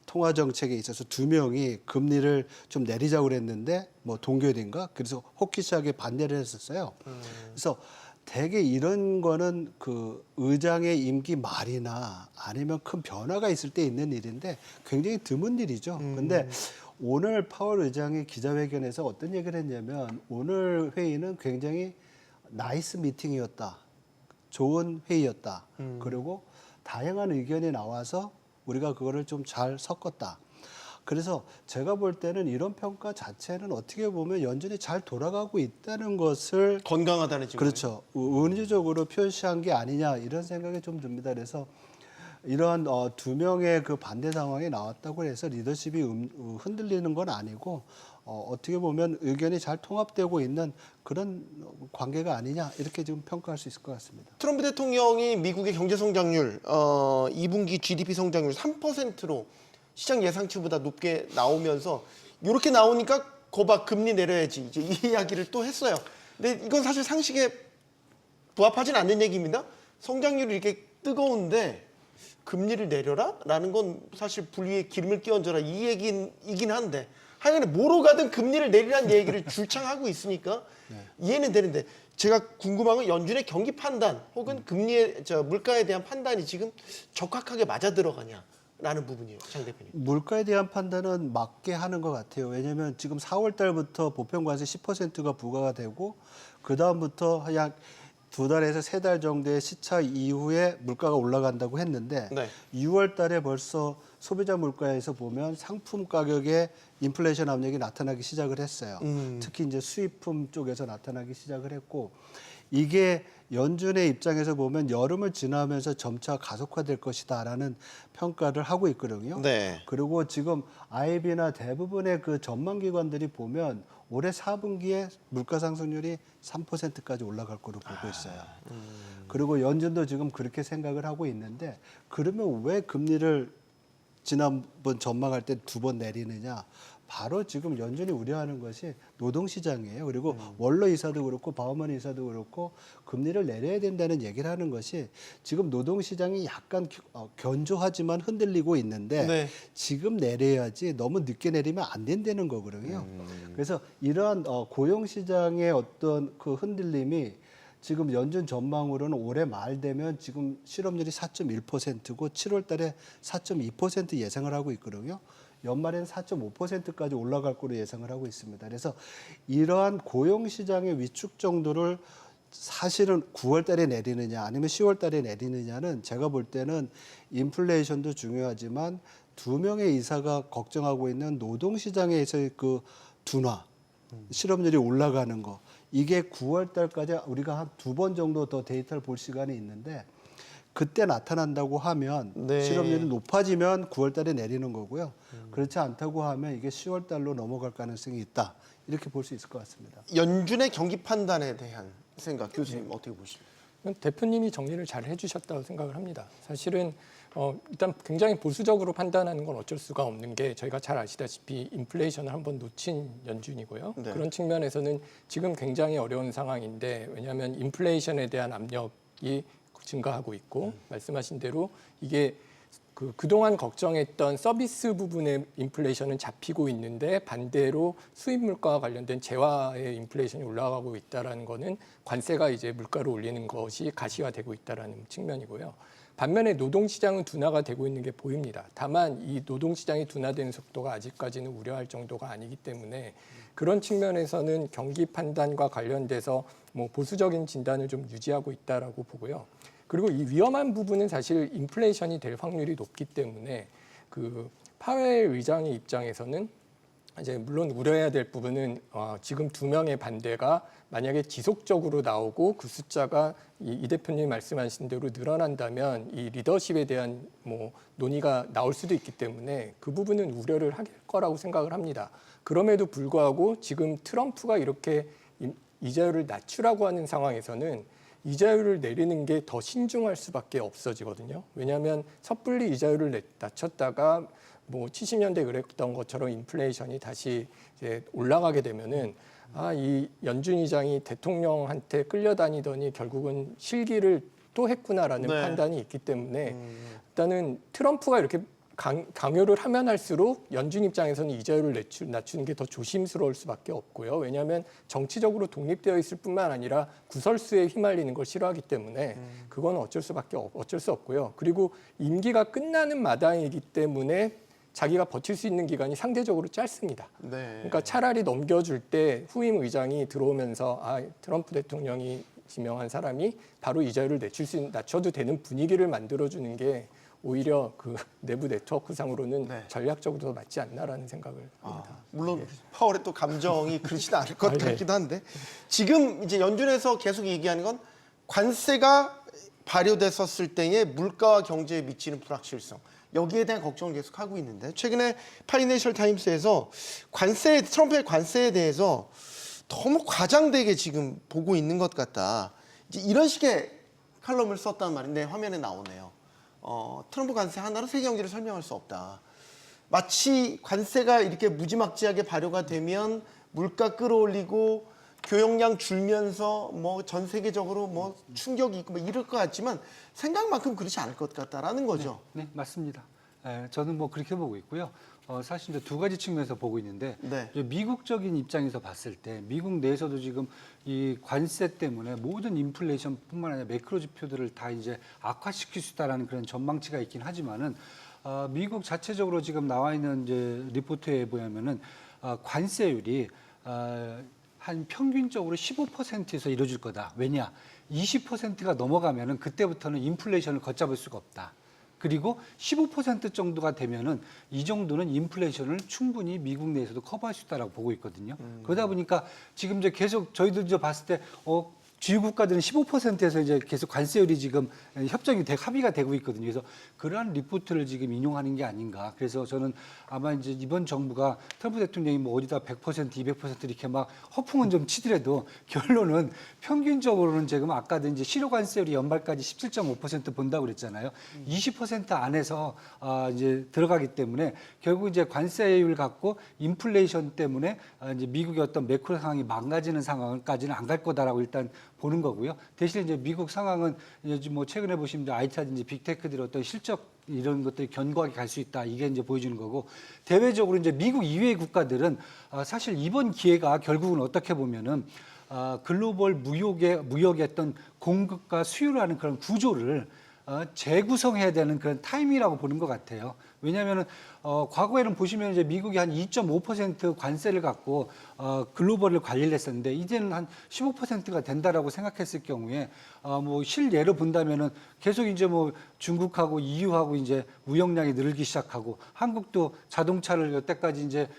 통화 정책에 있어서 두 명이 금리를 좀 내리자고 그랬는데 뭐 동결인가 그래서 호키시하게 반대를 했었어요. 그래서 대개 이런 거는 그 의장의 임기 말이나 아니면 큰 변화가 있을 때 있는 일인데 굉장히 드문 일이죠. 근데 오늘 파월 의장이 기자회견에서 어떤 얘기를 했냐면 오늘 회의는 굉장히 나이스 미팅이었다. 좋은 회의였다. 그리고 다양한 의견이 나와서 우리가 그거를 좀 잘 섞었다. 그래서 제가 볼 때는 이런 평가 자체는 어떻게 보면 연준이 잘 돌아가고 있다는 것을 건강하다는 증거. 그렇죠. 은유적으로 표시한 게 아니냐 이런 생각이 좀 듭니다. 그래서 이런 두 명의 그 반대 상황이 나왔다고 해서 리더십이 흔들리는 건 아니고 어떻게 보면 의견이 잘 통합되고 있는 그런 관계가 아니냐 이렇게 지금 평가할 수 있을 것 같습니다. 트럼프 대통령이 미국의 경제 성장률 2분기 GDP 성장률 3%로 시장 예상치보다 높게 나오면서 이렇게 나오니까 거봐 금리 내려야지 이제 이 이야기를 또 했어요. 근데 이건 사실 상식에 부합하진 않는 얘기입니다. 성장률이 이렇게 뜨거운데 금리를 내려라? 라는 건 사실 불위에 기름을 끼얹어라 이 얘기이긴 한데 하여간에 뭐로 가든 금리를 내리라는 얘기를 줄창하고 있으니까 이해는 되는데 제가 궁금한 건 연준의 경기 판단 혹은 금리의 물가에 대한 판단이 지금 적확하게 맞아 들어가냐라는 부분이에요. 장 대표님. 물가에 대한 판단은 맞게 하는 것 같아요. 왜냐하면 지금 4월 달부터 보편관세 10%가 부과가 되고 그 다음부터 약 2달에서 3달 정도의 시차 이후에 물가가 올라간다고 했는데 네. 6월 달에 벌써 소비자 물가에서 보면 상품 가격에 인플레이션 압력이 나타나기 시작을 했어요. 특히 이제 수입품 쪽에서 나타나기 시작을 했고 이게 연준의 입장에서 보면 여름을 지나면서 점차 가속화될 것이다라는 평가를 하고 있거든요. 네. 그리고 지금 IB나 대부분의 그 전망기관들이 보면 올해 4분기에 물가 상승률이 3%까지 올라갈 거로 보고 있어요. 그리고 연준도 지금 그렇게 생각을 하고 있는데 그러면 왜 금리를 지난번 전망할 때 2번 내리느냐? 바로 지금 연준이 우려하는 것이 노동시장이에요. 그리고 월러 이사도 그렇고 바우먼 이사도 그렇고 금리를 내려야 된다는 얘기를 하는 것이 지금 노동시장이 약간 견조하지만 흔들리고 있는데 네. 지금 내려야지 너무 늦게 내리면 안 된다는 거거든요. 그래서 이러한 고용시장의 어떤 그 흔들림이 지금 연준 전망으로는 올해 말 되면 지금 실업률이 4.1%고 7월 달에 4.2% 예상을 하고 있거든요. 연말에는 4.5%까지 올라갈 거로 예상을 하고 있습니다. 그래서 이러한 고용시장의 위축 정도를 사실은 9월 달에 내리느냐 아니면 10월 달에 내리느냐는 제가 볼 때는 인플레이션도 중요하지만 두 명의 이사가 걱정하고 있는 노동시장에서의 그 둔화, 실업률이 올라가는 거 이게 9월 달까지 우리가 한 2번 정도 더 데이터를 볼 시간이 있는데 그때 나타난다고 하면 네. 실업률이 높아지면 9월 달에 내리는 거고요. 그렇지 않다고 하면 이게 10월 달로 넘어갈 가능성이 있다. 이렇게 볼 수 있을 것 같습니다. 연준의 경기 판단에 대한 생각 교수님 어떻게 보십니까? 대표님이 정리를 잘 해주셨다고 생각을 합니다. 사실은 일단 굉장히 보수적으로 판단하는 건 어쩔 수가 없는 게 저희가 잘 아시다시피 인플레이션을 한번 놓친 연준이고요. 네. 그런 측면에서는 지금 굉장히 어려운 상황인데 왜냐하면 인플레이션에 대한 압력이 증가하고 있고 말씀하신 대로 이게 그동안 걱정했던 서비스 부분의 인플레이션은 잡히고 있는데 반대로 수입 물가와 관련된 재화의 인플레이션이 올라가고 있다는 거는 관세가 이제 물가를 올리는 것이 가시화되고 있다는 측면이고요. 반면에 노동시장은 둔화가 되고 있는 게 보입니다. 다만 이 노동시장이 둔화되는 속도가 아직까지는 우려할 정도가 아니기 때문에 그런 측면에서는 경기 판단과 관련돼서 뭐 보수적인 진단을 좀 유지하고 있다라고 보고요. 그리고 이 위험한 부분은 사실 인플레이션이 될 확률이 높기 때문에 그 파웰 의장의 입장에서는 이제 물론 우려해야 될 부분은 지금 2명의 반대가 만약에 지속적으로 나오고 그 숫자가 이 대표님 말씀하신 대로 늘어난다면 이 리더십에 대한 뭐 논의가 나올 수도 있기 때문에 그 부분은 우려를 할 거라고 생각을 합니다. 그럼에도 불구하고 지금 트럼프가 이렇게 이자율을 낮추라고 하는 상황에서는 이자율을 내리는 게 더 신중할 수밖에 없어지거든요. 왜냐하면 섣불리 이자율을 낮췄다가 뭐 70년대 그랬던 것처럼 인플레이션이 다시 이제 올라가게 되면은 이 연준 의장이 대통령한테 끌려다니더니 결국은 실기를 또 했구나라는 네. 판단이 있기 때문에 일단은 트럼프가 이렇게 강요를 하면 할수록 연준 입장에서는 이자율을 낮추는 게 더 조심스러울 수밖에 없고요. 왜냐하면 정치적으로 독립되어 있을 뿐만 아니라 구설수에 휘말리는 걸 싫어하기 때문에 그건 어쩔 수 없고요. 그리고 임기가 끝나는 마당이기 때문에 자기가 버틸 수 있는 기간이 상대적으로 짧습니다. 네. 그러니까 차라리 넘겨줄 때 후임 의장이 들어오면서 트럼프 대통령이 지명한 사람이 바로 이자율을 낮춰도 되는 분위기를 만들어주는 게 오히려 그 내부 네트워크상으로는 네. 전략적으로 더 맞지 않나라는 생각을 합니다. 물론 파월의 또 감정이 그렇지는 않을 것 예. 같기도 한데 지금 이제 연준에서 계속 얘기하는 건 관세가 발효됐었을 때의 물가와 경제에 미치는 불확실성 여기에 대한 걱정을 계속 하고 있는데 최근에 파이낸셜 타임스에서 트럼프의 관세에 대해서 너무 과장되게 지금 보고 있는 것 같다. 이제 이런 식의 칼럼을 썼단 말인데 화면에 나오네요. 트럼프 관세 하나로 세계 경제를 설명할 수 없다. 마치 관세가 이렇게 무지막지하게 발효가 되면 물가 끌어올리고 교역량 줄면서 뭐 전 세계적으로 뭐 충격이 있고 뭐 이럴 것 같지만 생각만큼 그렇지 않을 것 같다라는 거죠. 네, 맞습니다. 저는 뭐 그렇게 보고 있고요. 사실 이제 두 가지 측면에서 보고 있는데 네. 이제 미국적인 입장에서 봤을 때 미국 내에서도 지금 이 관세 때문에 모든 인플레이션뿐만 아니라 매크로 지표들을 다 이제 악화시킬 수 있다라는 그런 전망치가 있긴 하지만은 미국 자체적으로 지금 나와 있는 이제 리포트에 보면은 관세율이 한 평균적으로 15%에서 이루어질 거다. 왜냐? 20%가 넘어가면은 그때부터는 인플레이션을 걷잡을 수가 없다. 그리고 15% 정도가 되면은 이 정도는 인플레이션을 충분히 미국 내에서도 커버할 수 있다라고 보고 있거든요. 그러다 보니까 지금 이제 계속 저희도 이제 봤을 때 주요 국가들은 15%에서 이제 계속 관세율이 지금 합의가 되고 있거든요. 그래서 그러한 리포트를 지금 인용하는 게 아닌가. 그래서 저는 아마 이제 이번 정부가 트럼프 대통령이 뭐 어디다 100%, 200% 이렇게 막 허풍은 좀 치더라도 결론은 평균적으로는 지금 아까도 이제 실효 관세율이 연말까지 17.5% 본다고 그랬잖아요. 20% 안에서 이제 들어가기 때문에 결국 이제 관세율 갖고 인플레이션 때문에 이제 미국의 어떤 매크로 상황이 망가지는 상황까지는 안 갈 거다라고 일단 보는 거고요. 대신에 이제 미국 상황은 이제 뭐 최근에 보시면 IT라든지 빅테크들의 어떤 실적 이런 것들이 견고하게 갈 수 있다. 이게 이제 보여주는 거고 대외적으로 이제 미국 이외의 국가들은 사실 이번 기회가 결국은 어떻게 보면은 글로벌 무역의 어떤 공급과 수요라는 그런 구조를 재구성해야 되는 그런 타임이라고 보는 것 같아요. 왜냐하면은 과거에는 보시면 이제 미국이 한 2.5% 관세를 갖고 글로벌을 관리를 했었는데 이제는 한 15%가 된다라고 생각했을 경우에 뭐 실예로 본다면은 계속 이제 뭐 중국하고 EU하고 이제 무역량이 늘기 시작하고 한국도 자동차를 여태까지 이제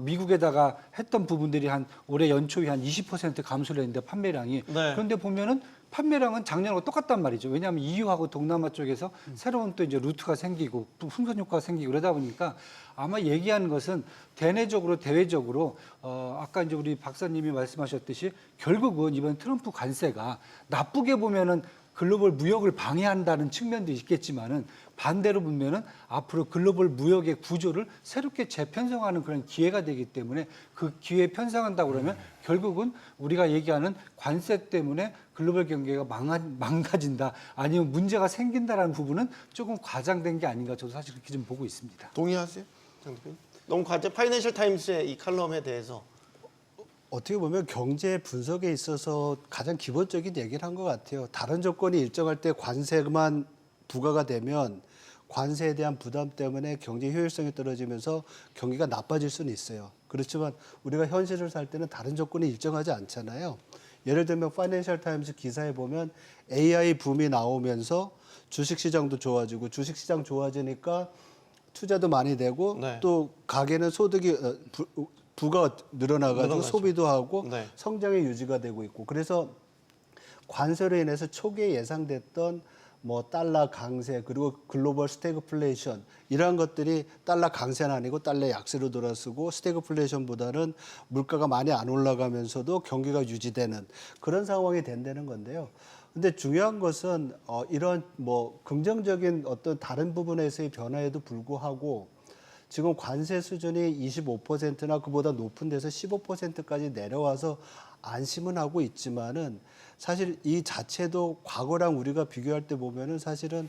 미국에다가 했던 부분들이 한 올해 연초에 한 20% 감소를 했는데 판매량이 네. 그런데 보면은 판매량은 작년하고 똑같단 말이죠. 왜냐하면 EU하고 동남아 쪽에서 새로운 또 이제 루트가 생기고 또 풍선 효과가 생기고 그러다 보니까 아마 얘기하는 것은 대외적으로 아까 이제 우리 박사님이 말씀하셨듯이 결국은 이번 트럼프 관세가 나쁘게 보면은 글로벌 무역을 방해한다는 측면도 있겠지만은 반대로 보면은 앞으로 글로벌 무역의 구조를 새롭게 재편성하는 그런 기회가 되기 때문에 그 기회에 편성한다고 그러면 결국은 우리가 얘기하는 관세 때문에 글로벌 경제가 망가진다 아니면 문제가 생긴다라는 부분은 조금 과장된 게 아닌가 저도 사실 그렇게 좀 보고 있습니다. 동의하세요? 장 대표님? 너무 파이낸셜 타임스의 이 칼럼에 대해서 어떻게 보면 경제 분석에 있어서 가장 기본적인 얘기를 한 것 같아요. 다른 조건이 일정할 때 관세만 부과가 되면 관세에 대한 부담 때문에 경제 효율성이 떨어지면서 경기가 나빠질 수는 있어요. 그렇지만 우리가 현실을 살 때는 다른 조건이 일정하지 않잖아요. 예를 들면 파이낸셜 타임스 기사에 보면 AI 붐이 나오면서 주식시장도 좋아지고 주식시장 좋아지니까 투자도 많이 되고 네. 또 가계는 소득이 부가 늘어나가지고 소비도 하고 네. 성장의 유지가 되고 있고 그래서 관세로 인해서 초기에 예상됐던 뭐 달러 강세 그리고 글로벌 스태그플레이션 이러한 것들이 달러 강세는 아니고 달러 약세로 돌아서고 스태그플레이션보다는 물가가 많이 안 올라가면서도 경기가 유지되는 그런 상황이 된다는 건데요. 근데 중요한 것은 이런 뭐 긍정적인 어떤 다른 부분에서의 변화에도 불구하고 지금 관세 수준이 25%나 그보다 높은 데서 15%까지 내려와서 안심은 하고 있지만은 사실 이 자체도 과거랑 우리가 비교할 때 보면은 사실은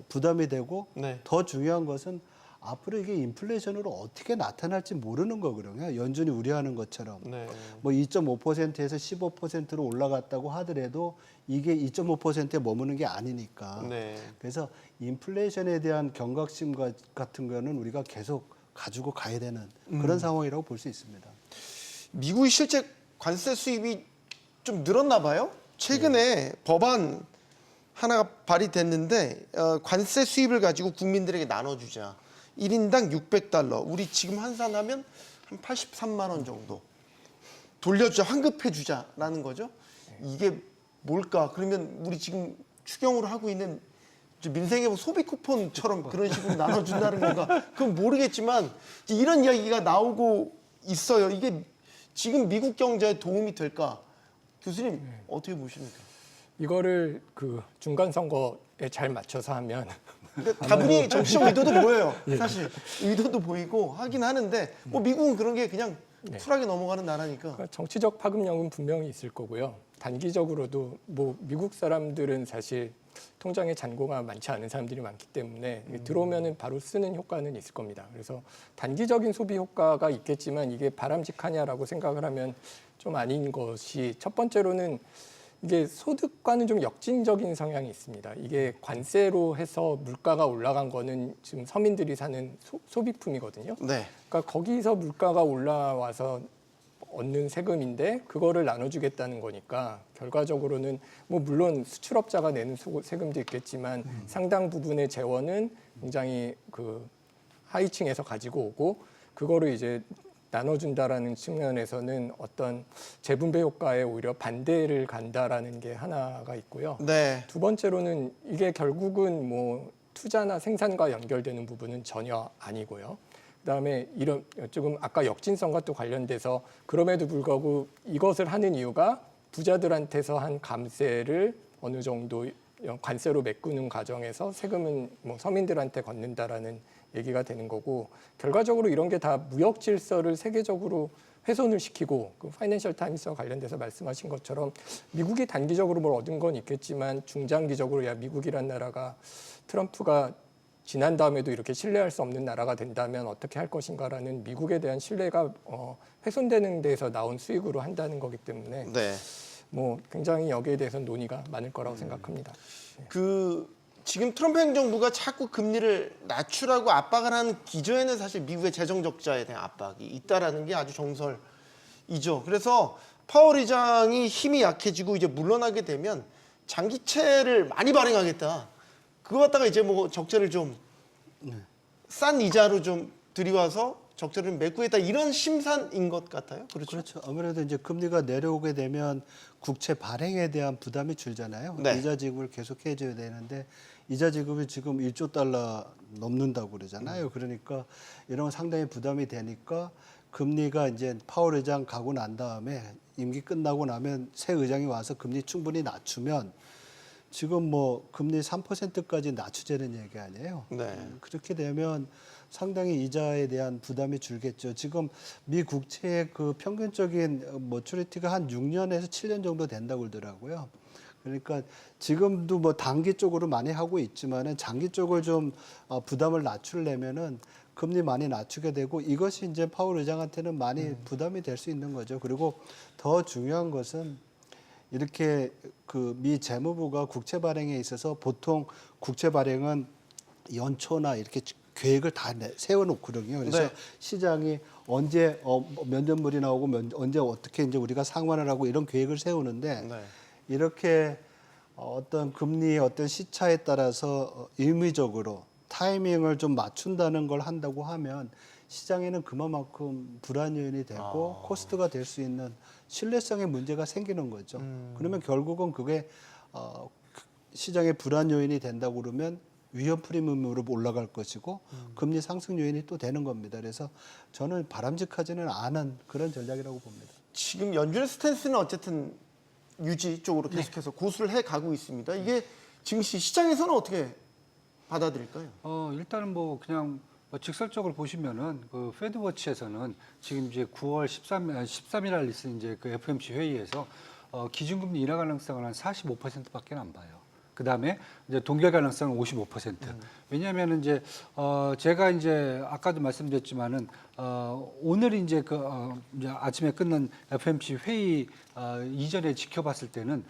부담이 되고 네. 더 중요한 것은 앞으로 이게 인플레이션으로 어떻게 나타날지 모르는 거거든요. 연준이 우려하는 것처럼. 네. 뭐 2.5%에서 15%로 올라갔다고 하더라도 이게 2.5%에 머무는 게 아니니까. 네. 그래서 인플레이션에 대한 경각심 같은 거는 우리가 계속 가지고 가야 되는 그런 상황이라고 볼 수 있습니다. 미국이 실제 관세 수입이 좀 늘었나 봐요. 최근에 법안 하나가 발의됐는데 관세 수입을 가지고 국민들에게 나눠주자. 1인당 $600. 우리 지금 환산하면 한 83만 원 정도. 돌려주자, 환급해주자라는 거죠. 이게 뭘까? 그러면 우리 지금 추경으로 하고 있는 민생회복 소비 쿠폰처럼 그런 식으로 나눠준다는 건가? 그건 모르겠지만 이런 이야기가 나오고 있어요. 이게 지금 미국 경제에 도움이 될까? 교수님 어떻게 보십니까? 이거를 그 중간 선거에 잘 맞춰서 하면 그러니까 다분히 정치적 의도도 보여요. 사실 의도도 보이고 하긴 하는데 뭐 미국은 그런 게 그냥 쿨하게 넘어가는 나라니까. 그러니까 정치적 파급력은 분명히 있을 거고요. 단기적으로도 뭐 미국 사람들은 사실 통장에 잔고가 많지 않은 사람들이 많기 때문에 들어오면은 바로 쓰는 효과는 있을 겁니다. 그래서 단기적인 소비 효과가 있겠지만 이게 바람직하냐라고 생각을 하면 좀 아닌 것이 첫 번째로는 이게 소득과는 좀 역진적인 성향이 있습니다. 이게 관세로 해서 물가가 올라간 거는 지금 서민들이 사는 소비품이거든요. 네. 그러니까 거기서 물가가 올라와서 얻는 세금인데 그거를 나눠주겠다는 거니까 결과적으로는 뭐 물론 수출업자가 내는 세금도 있겠지만 상당 부분의 재원은 굉장히 그 하위층에서 가지고 오고 그거를 이제 나눠준다라는 측면에서는 어떤 재분배 효과에 오히려 반대를 간다라는 게 하나가 있고요. 네. 두 번째로는 이게 결국은 뭐 투자나 생산과 연결되는 부분은 전혀 아니고요. 그다음에 이런 조금 아까 역진성과 또 관련돼서 그럼에도 불구하고 이것을 하는 이유가 부자들한테서 한 감세를 어느 정도 관세로 메꾸는 과정에서 세금은 뭐 서민들한테 걷는다라는 얘기가 되는 거고 결과적으로 이런 게 다 무역 질서를 세계적으로 훼손을 시키고 그 파이낸셜 타임스와 관련돼서 말씀하신 것처럼 미국이 단기적으로 뭘 얻은 건 있겠지만 중장기적으로 야 미국이란 나라가 트럼프가 지난 다음에도 이렇게 신뢰할 수 없는 나라가 된다면 어떻게 할 것인가라는 미국에 대한 신뢰가 훼손되는 데서 나온 수익으로 한다는 거기 때문에 네. 뭐 굉장히 여기에 대해서는 논의가 많을 거라고 생각합니다. 그 지금 트럼프 행정부가 자꾸 금리를 낮추라고 압박을 하는 기저에는 사실 미국의 재정 적자에 대한 압박이 있다라는 게 아주 정설이죠. 그래서 파월 의장이 힘이 약해지고 이제 물러나게 되면 장기채를 많이 발행하겠다. 그거 갖다가 이제 뭐 적자를 좀 싼 이자로 좀 들이와서 적자를 메꾸겠다 이런 심산인 것 같아요. 그렇죠. 그렇죠. 아무래도 이제 금리가 내려오게 되면 국채 발행에 대한 부담이 줄잖아요. 네. 이자 지급을 계속 해줘야 되는데 이자 지급이 지금 1조 달러 넘는다고 그러잖아요. 그러니까 이런 건 상당히 부담이 되니까 금리가 이제 파월 의장 가고 난 다음에 임기 끝나고 나면 새 의장이 와서 금리 충분히 낮추면 지금 뭐 금리 3%까지 낮추자는 얘기 아니에요. 네. 그렇게 되면 상당히 이자에 대한 부담이 줄겠죠. 지금 미 국채의 그 평균적인 머추리티가 한 6년에서 7년 정도 된다고 그러더라고요. 그러니까 지금도 뭐 단기 쪽으로 많이 하고 있지만은 장기 쪽을 좀 부담을 낮추려면은 금리 많이 낮추게 되고 이것이 이제 파월 의장한테는 많이 부담이 될 수 있는 거죠. 그리고 더 중요한 것은 이렇게 그 미 재무부가 국채 발행에 있어서 보통 국채 발행은 연초나 이렇게 계획을 다 세워놓거든요. 그래서 네. 시장이 언제 몇 년물이 나오고 언제 어떻게 이제 우리가 상환을 하고 이런 계획을 세우는데 네. 이렇게 어떤 금리의 어떤 시차에 따라서 의미적으로 타이밍을 좀 맞춘다는 걸 한다고 하면 시장에는 그만큼 불안 요인이 되고 코스트가 될 수 있는 신뢰성의 문제가 생기는 거죠. 그러면 결국은 그게 시장의 불안 요인이 된다고 그러면 위험 프리미엄으로 올라갈 것이고 금리 상승 요인이 또 되는 겁니다. 그래서 저는 바람직하지는 않은 그런 전략이라고 봅니다. 지금 연준의 스탠스는 어쨌든 유지 쪽으로 계속해서 고수를 해 가고 있습니다. 이게 지금 시장에서는 어떻게 받아들일까요? 일단은 뭐 그냥 직설적으로 보시면은 그 페드워치에서는 지금 이제 9월 13일 날 있은 이제 그 FOMC 회의에서 기준금리 인하 가능성을 한 45%밖에 안 봐요. 그 다음에 이제 동결 가능성은 55%. 왜냐하면 이제 제가 이제 아까도 말씀드렸지만은 오늘 이제 이제 아침에 끝난 FOMC 회의 이전에 지켜봤을 때는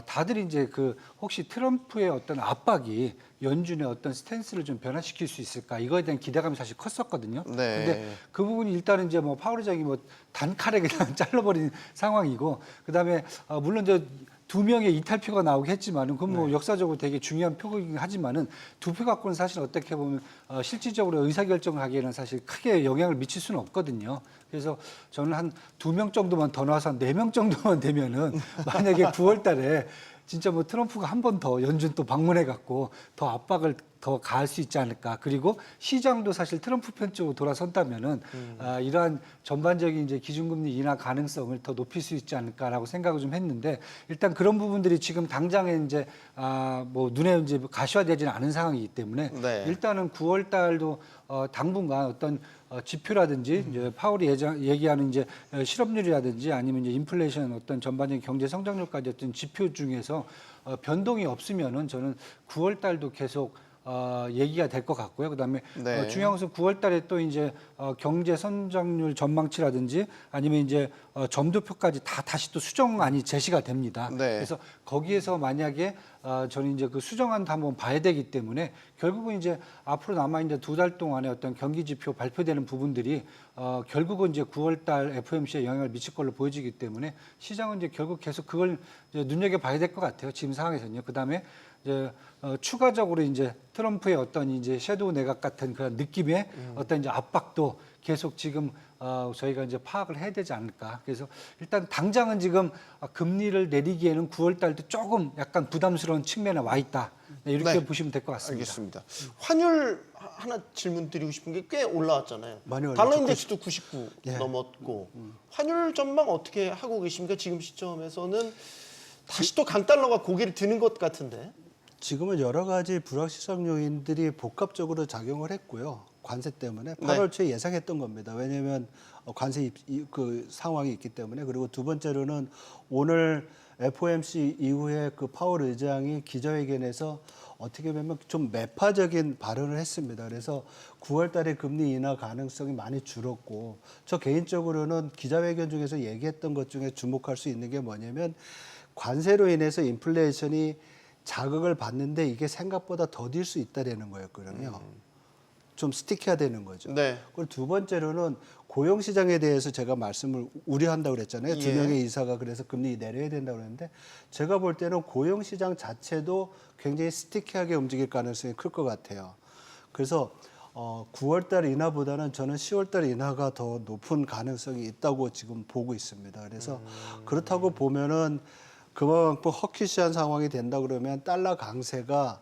다들 이제 그 혹시 트럼프의 어떤 압박이 연준의 어떤 스탠스를 좀 변화시킬 수 있을까 이거에 대한 기대감이 사실 컸었거든요. 네. 근데 그 부분이 일단은 이제 뭐 파월 의장이 뭐 단칼에 그냥 잘라버린 상황이고 그다음에 물론 이제 2명의 이탈표가 나오긴 했지만은 그건 뭐 역사적으로 되게 중요한 표긴 하지만은 2표 갖고는 사실 어떻게 보면 실질적으로 의사결정을 하기에는 사실 크게 영향을 미칠 수는 없거든요. 그래서 저는 한 2명 정도만 더 나와서 한 4명 정도만 되면은 만약에 9월 달에 진짜 뭐 트럼프가 한 번 더 연준 또 방문해 갖고 더 압박을 더 가할 수 있지 않을까. 그리고 시장도 사실 트럼프 편 쪽으로 돌아선다면은 이러한 전반적인 이제 기준금리 인하 가능성을 더 높일 수 있지 않을까라고 생각을 좀 했는데 일단 그런 부분들이 지금 당장에 이제 뭐 눈에 이제 가시화되지는 않은 상황이기 때문에 네. 일단은 9월 달도 당분간 어떤 지표라든지 이제 파월이 얘기하는 이제 실업률이라든지 아니면 이제 인플레이션 어떤 전반적인 경제 성장률까지 어떤 지표 중에서 변동이 없으면은 저는 9월 달도 계속 얘기가 될 것 같고요. 그다음에 네. 중요한 것은 9월 달에 또 이제 경제 성장률 전망치라든지 아니면 이제 점도표까지 다시 또 수정안이 제시가 됩니다. 네. 그래서 거기에서 만약에 저는 이제 그 수정안도 한번 봐야 되기 때문에 결국은 이제 앞으로 남아 있는 2달 동안에 어떤 경기 지표 발표되는 부분들이 결국은 이제 9월 달 FOMC에 영향을 미칠 걸로 보여지기 때문에 시장은 이제 결국 계속 그걸 이제 눈여겨 봐야 될 것 같아요. 지금 상황에서는요. 그다음에 이제 추가적으로 이제 트럼프의 어떤 이제 섀도우 내각 같은 그런 느낌의 어떤 이제 압박도 계속 지금 저희가 이제 파악을 해야 되지 않을까. 그래서 일단 당장은 지금 금리를 내리기에는 9월 달도 조금 약간 부담스러운 측면에 와 있다. 네, 이렇게 네. 보시면 될 것 같습니다. 알겠습니다. 환율 하나 질문 드리고 싶은 게 꽤 올라왔잖아요. 많이 올랐죠. 달러 인덱스도 99 예. 넘었고 환율 전망 어떻게 하고 계십니까? 지금 시점에서는 다시 또 강달러가 고개를 드는 것 같은데. 지금은 여러 가지 불확실성 요인들이 복합적으로 작용을 했고요. 관세 때문에 8월 초에 예상했던 겁니다. 왜냐하면 관세 그 상황이 있기 때문에. 그리고 두 번째로는 오늘 FOMC 이후에 그 파월 의장이 기자회견에서 어떻게 보면 좀 매파적인 발언을 했습니다. 그래서 9월 달에 금리 인하 가능성이 많이 줄었고 저 개인적으로는 기자회견 중에서 얘기했던 것 중에 주목할 수 있는 게 뭐냐면 관세로 인해서 인플레이션이 자극을 받는데 이게 생각보다 더딜 수 있다라는 거였거든요. 좀 스틱해야 되는 거죠. 네. 그리고 두 번째로는 고용 시장에 대해서 제가 말씀을 우려한다고 그랬잖아요. 예. 2명의 이사가 그래서 금리 내려야 된다고 그랬는데 제가 볼 때는 고용 시장 자체도 굉장히 스티키하게 움직일 가능성이 클 것 같아요. 그래서 9월 달 인하보다는 저는 10월 달 인하가 더 높은 가능성이 있다고 지금 보고 있습니다. 그래서 그렇다고 보면은 그만큼 허키시한 상황이 된다 그러면 달러 강세가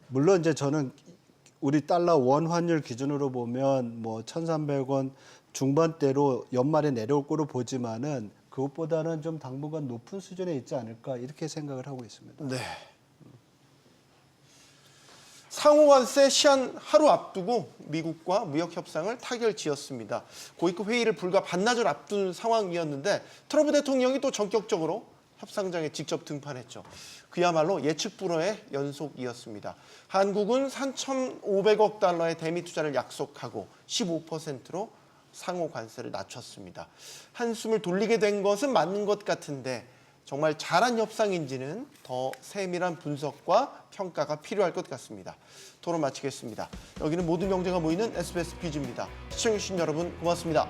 물론 이제 저는 우리 달러 원 환율 기준으로 보면 뭐 1,300원 중반대로 연말에 내려올 거로 보지만은 그것보다는 좀 당분간 높은 수준에 있지 않을까 이렇게 생각을 하고 있습니다. 네. 상호관세 시한 하루 앞두고 미국과 무역 협상을 타결지었습니다. 고위급 회의를 불과 반나절 앞둔 상황이었는데 트럼프 대통령이 또 전격적으로 협상장에 직접 등판했죠. 그야말로 예측 불허의 연속이었습니다. 한국은 3,500억 달러의 대미 투자를 약속하고 15%로 상호 관세를 낮췄습니다. 한숨을 돌리게 된 것은 맞는 것 같은데 정말 잘한 협상인지는 더 세밀한 분석과 평가가 필요할 것 같습니다. 토론 마치겠습니다. 여기는 모든 경제가 모이는 SBS 퀴즈입니다. 시청해주신 여러분 고맙습니다.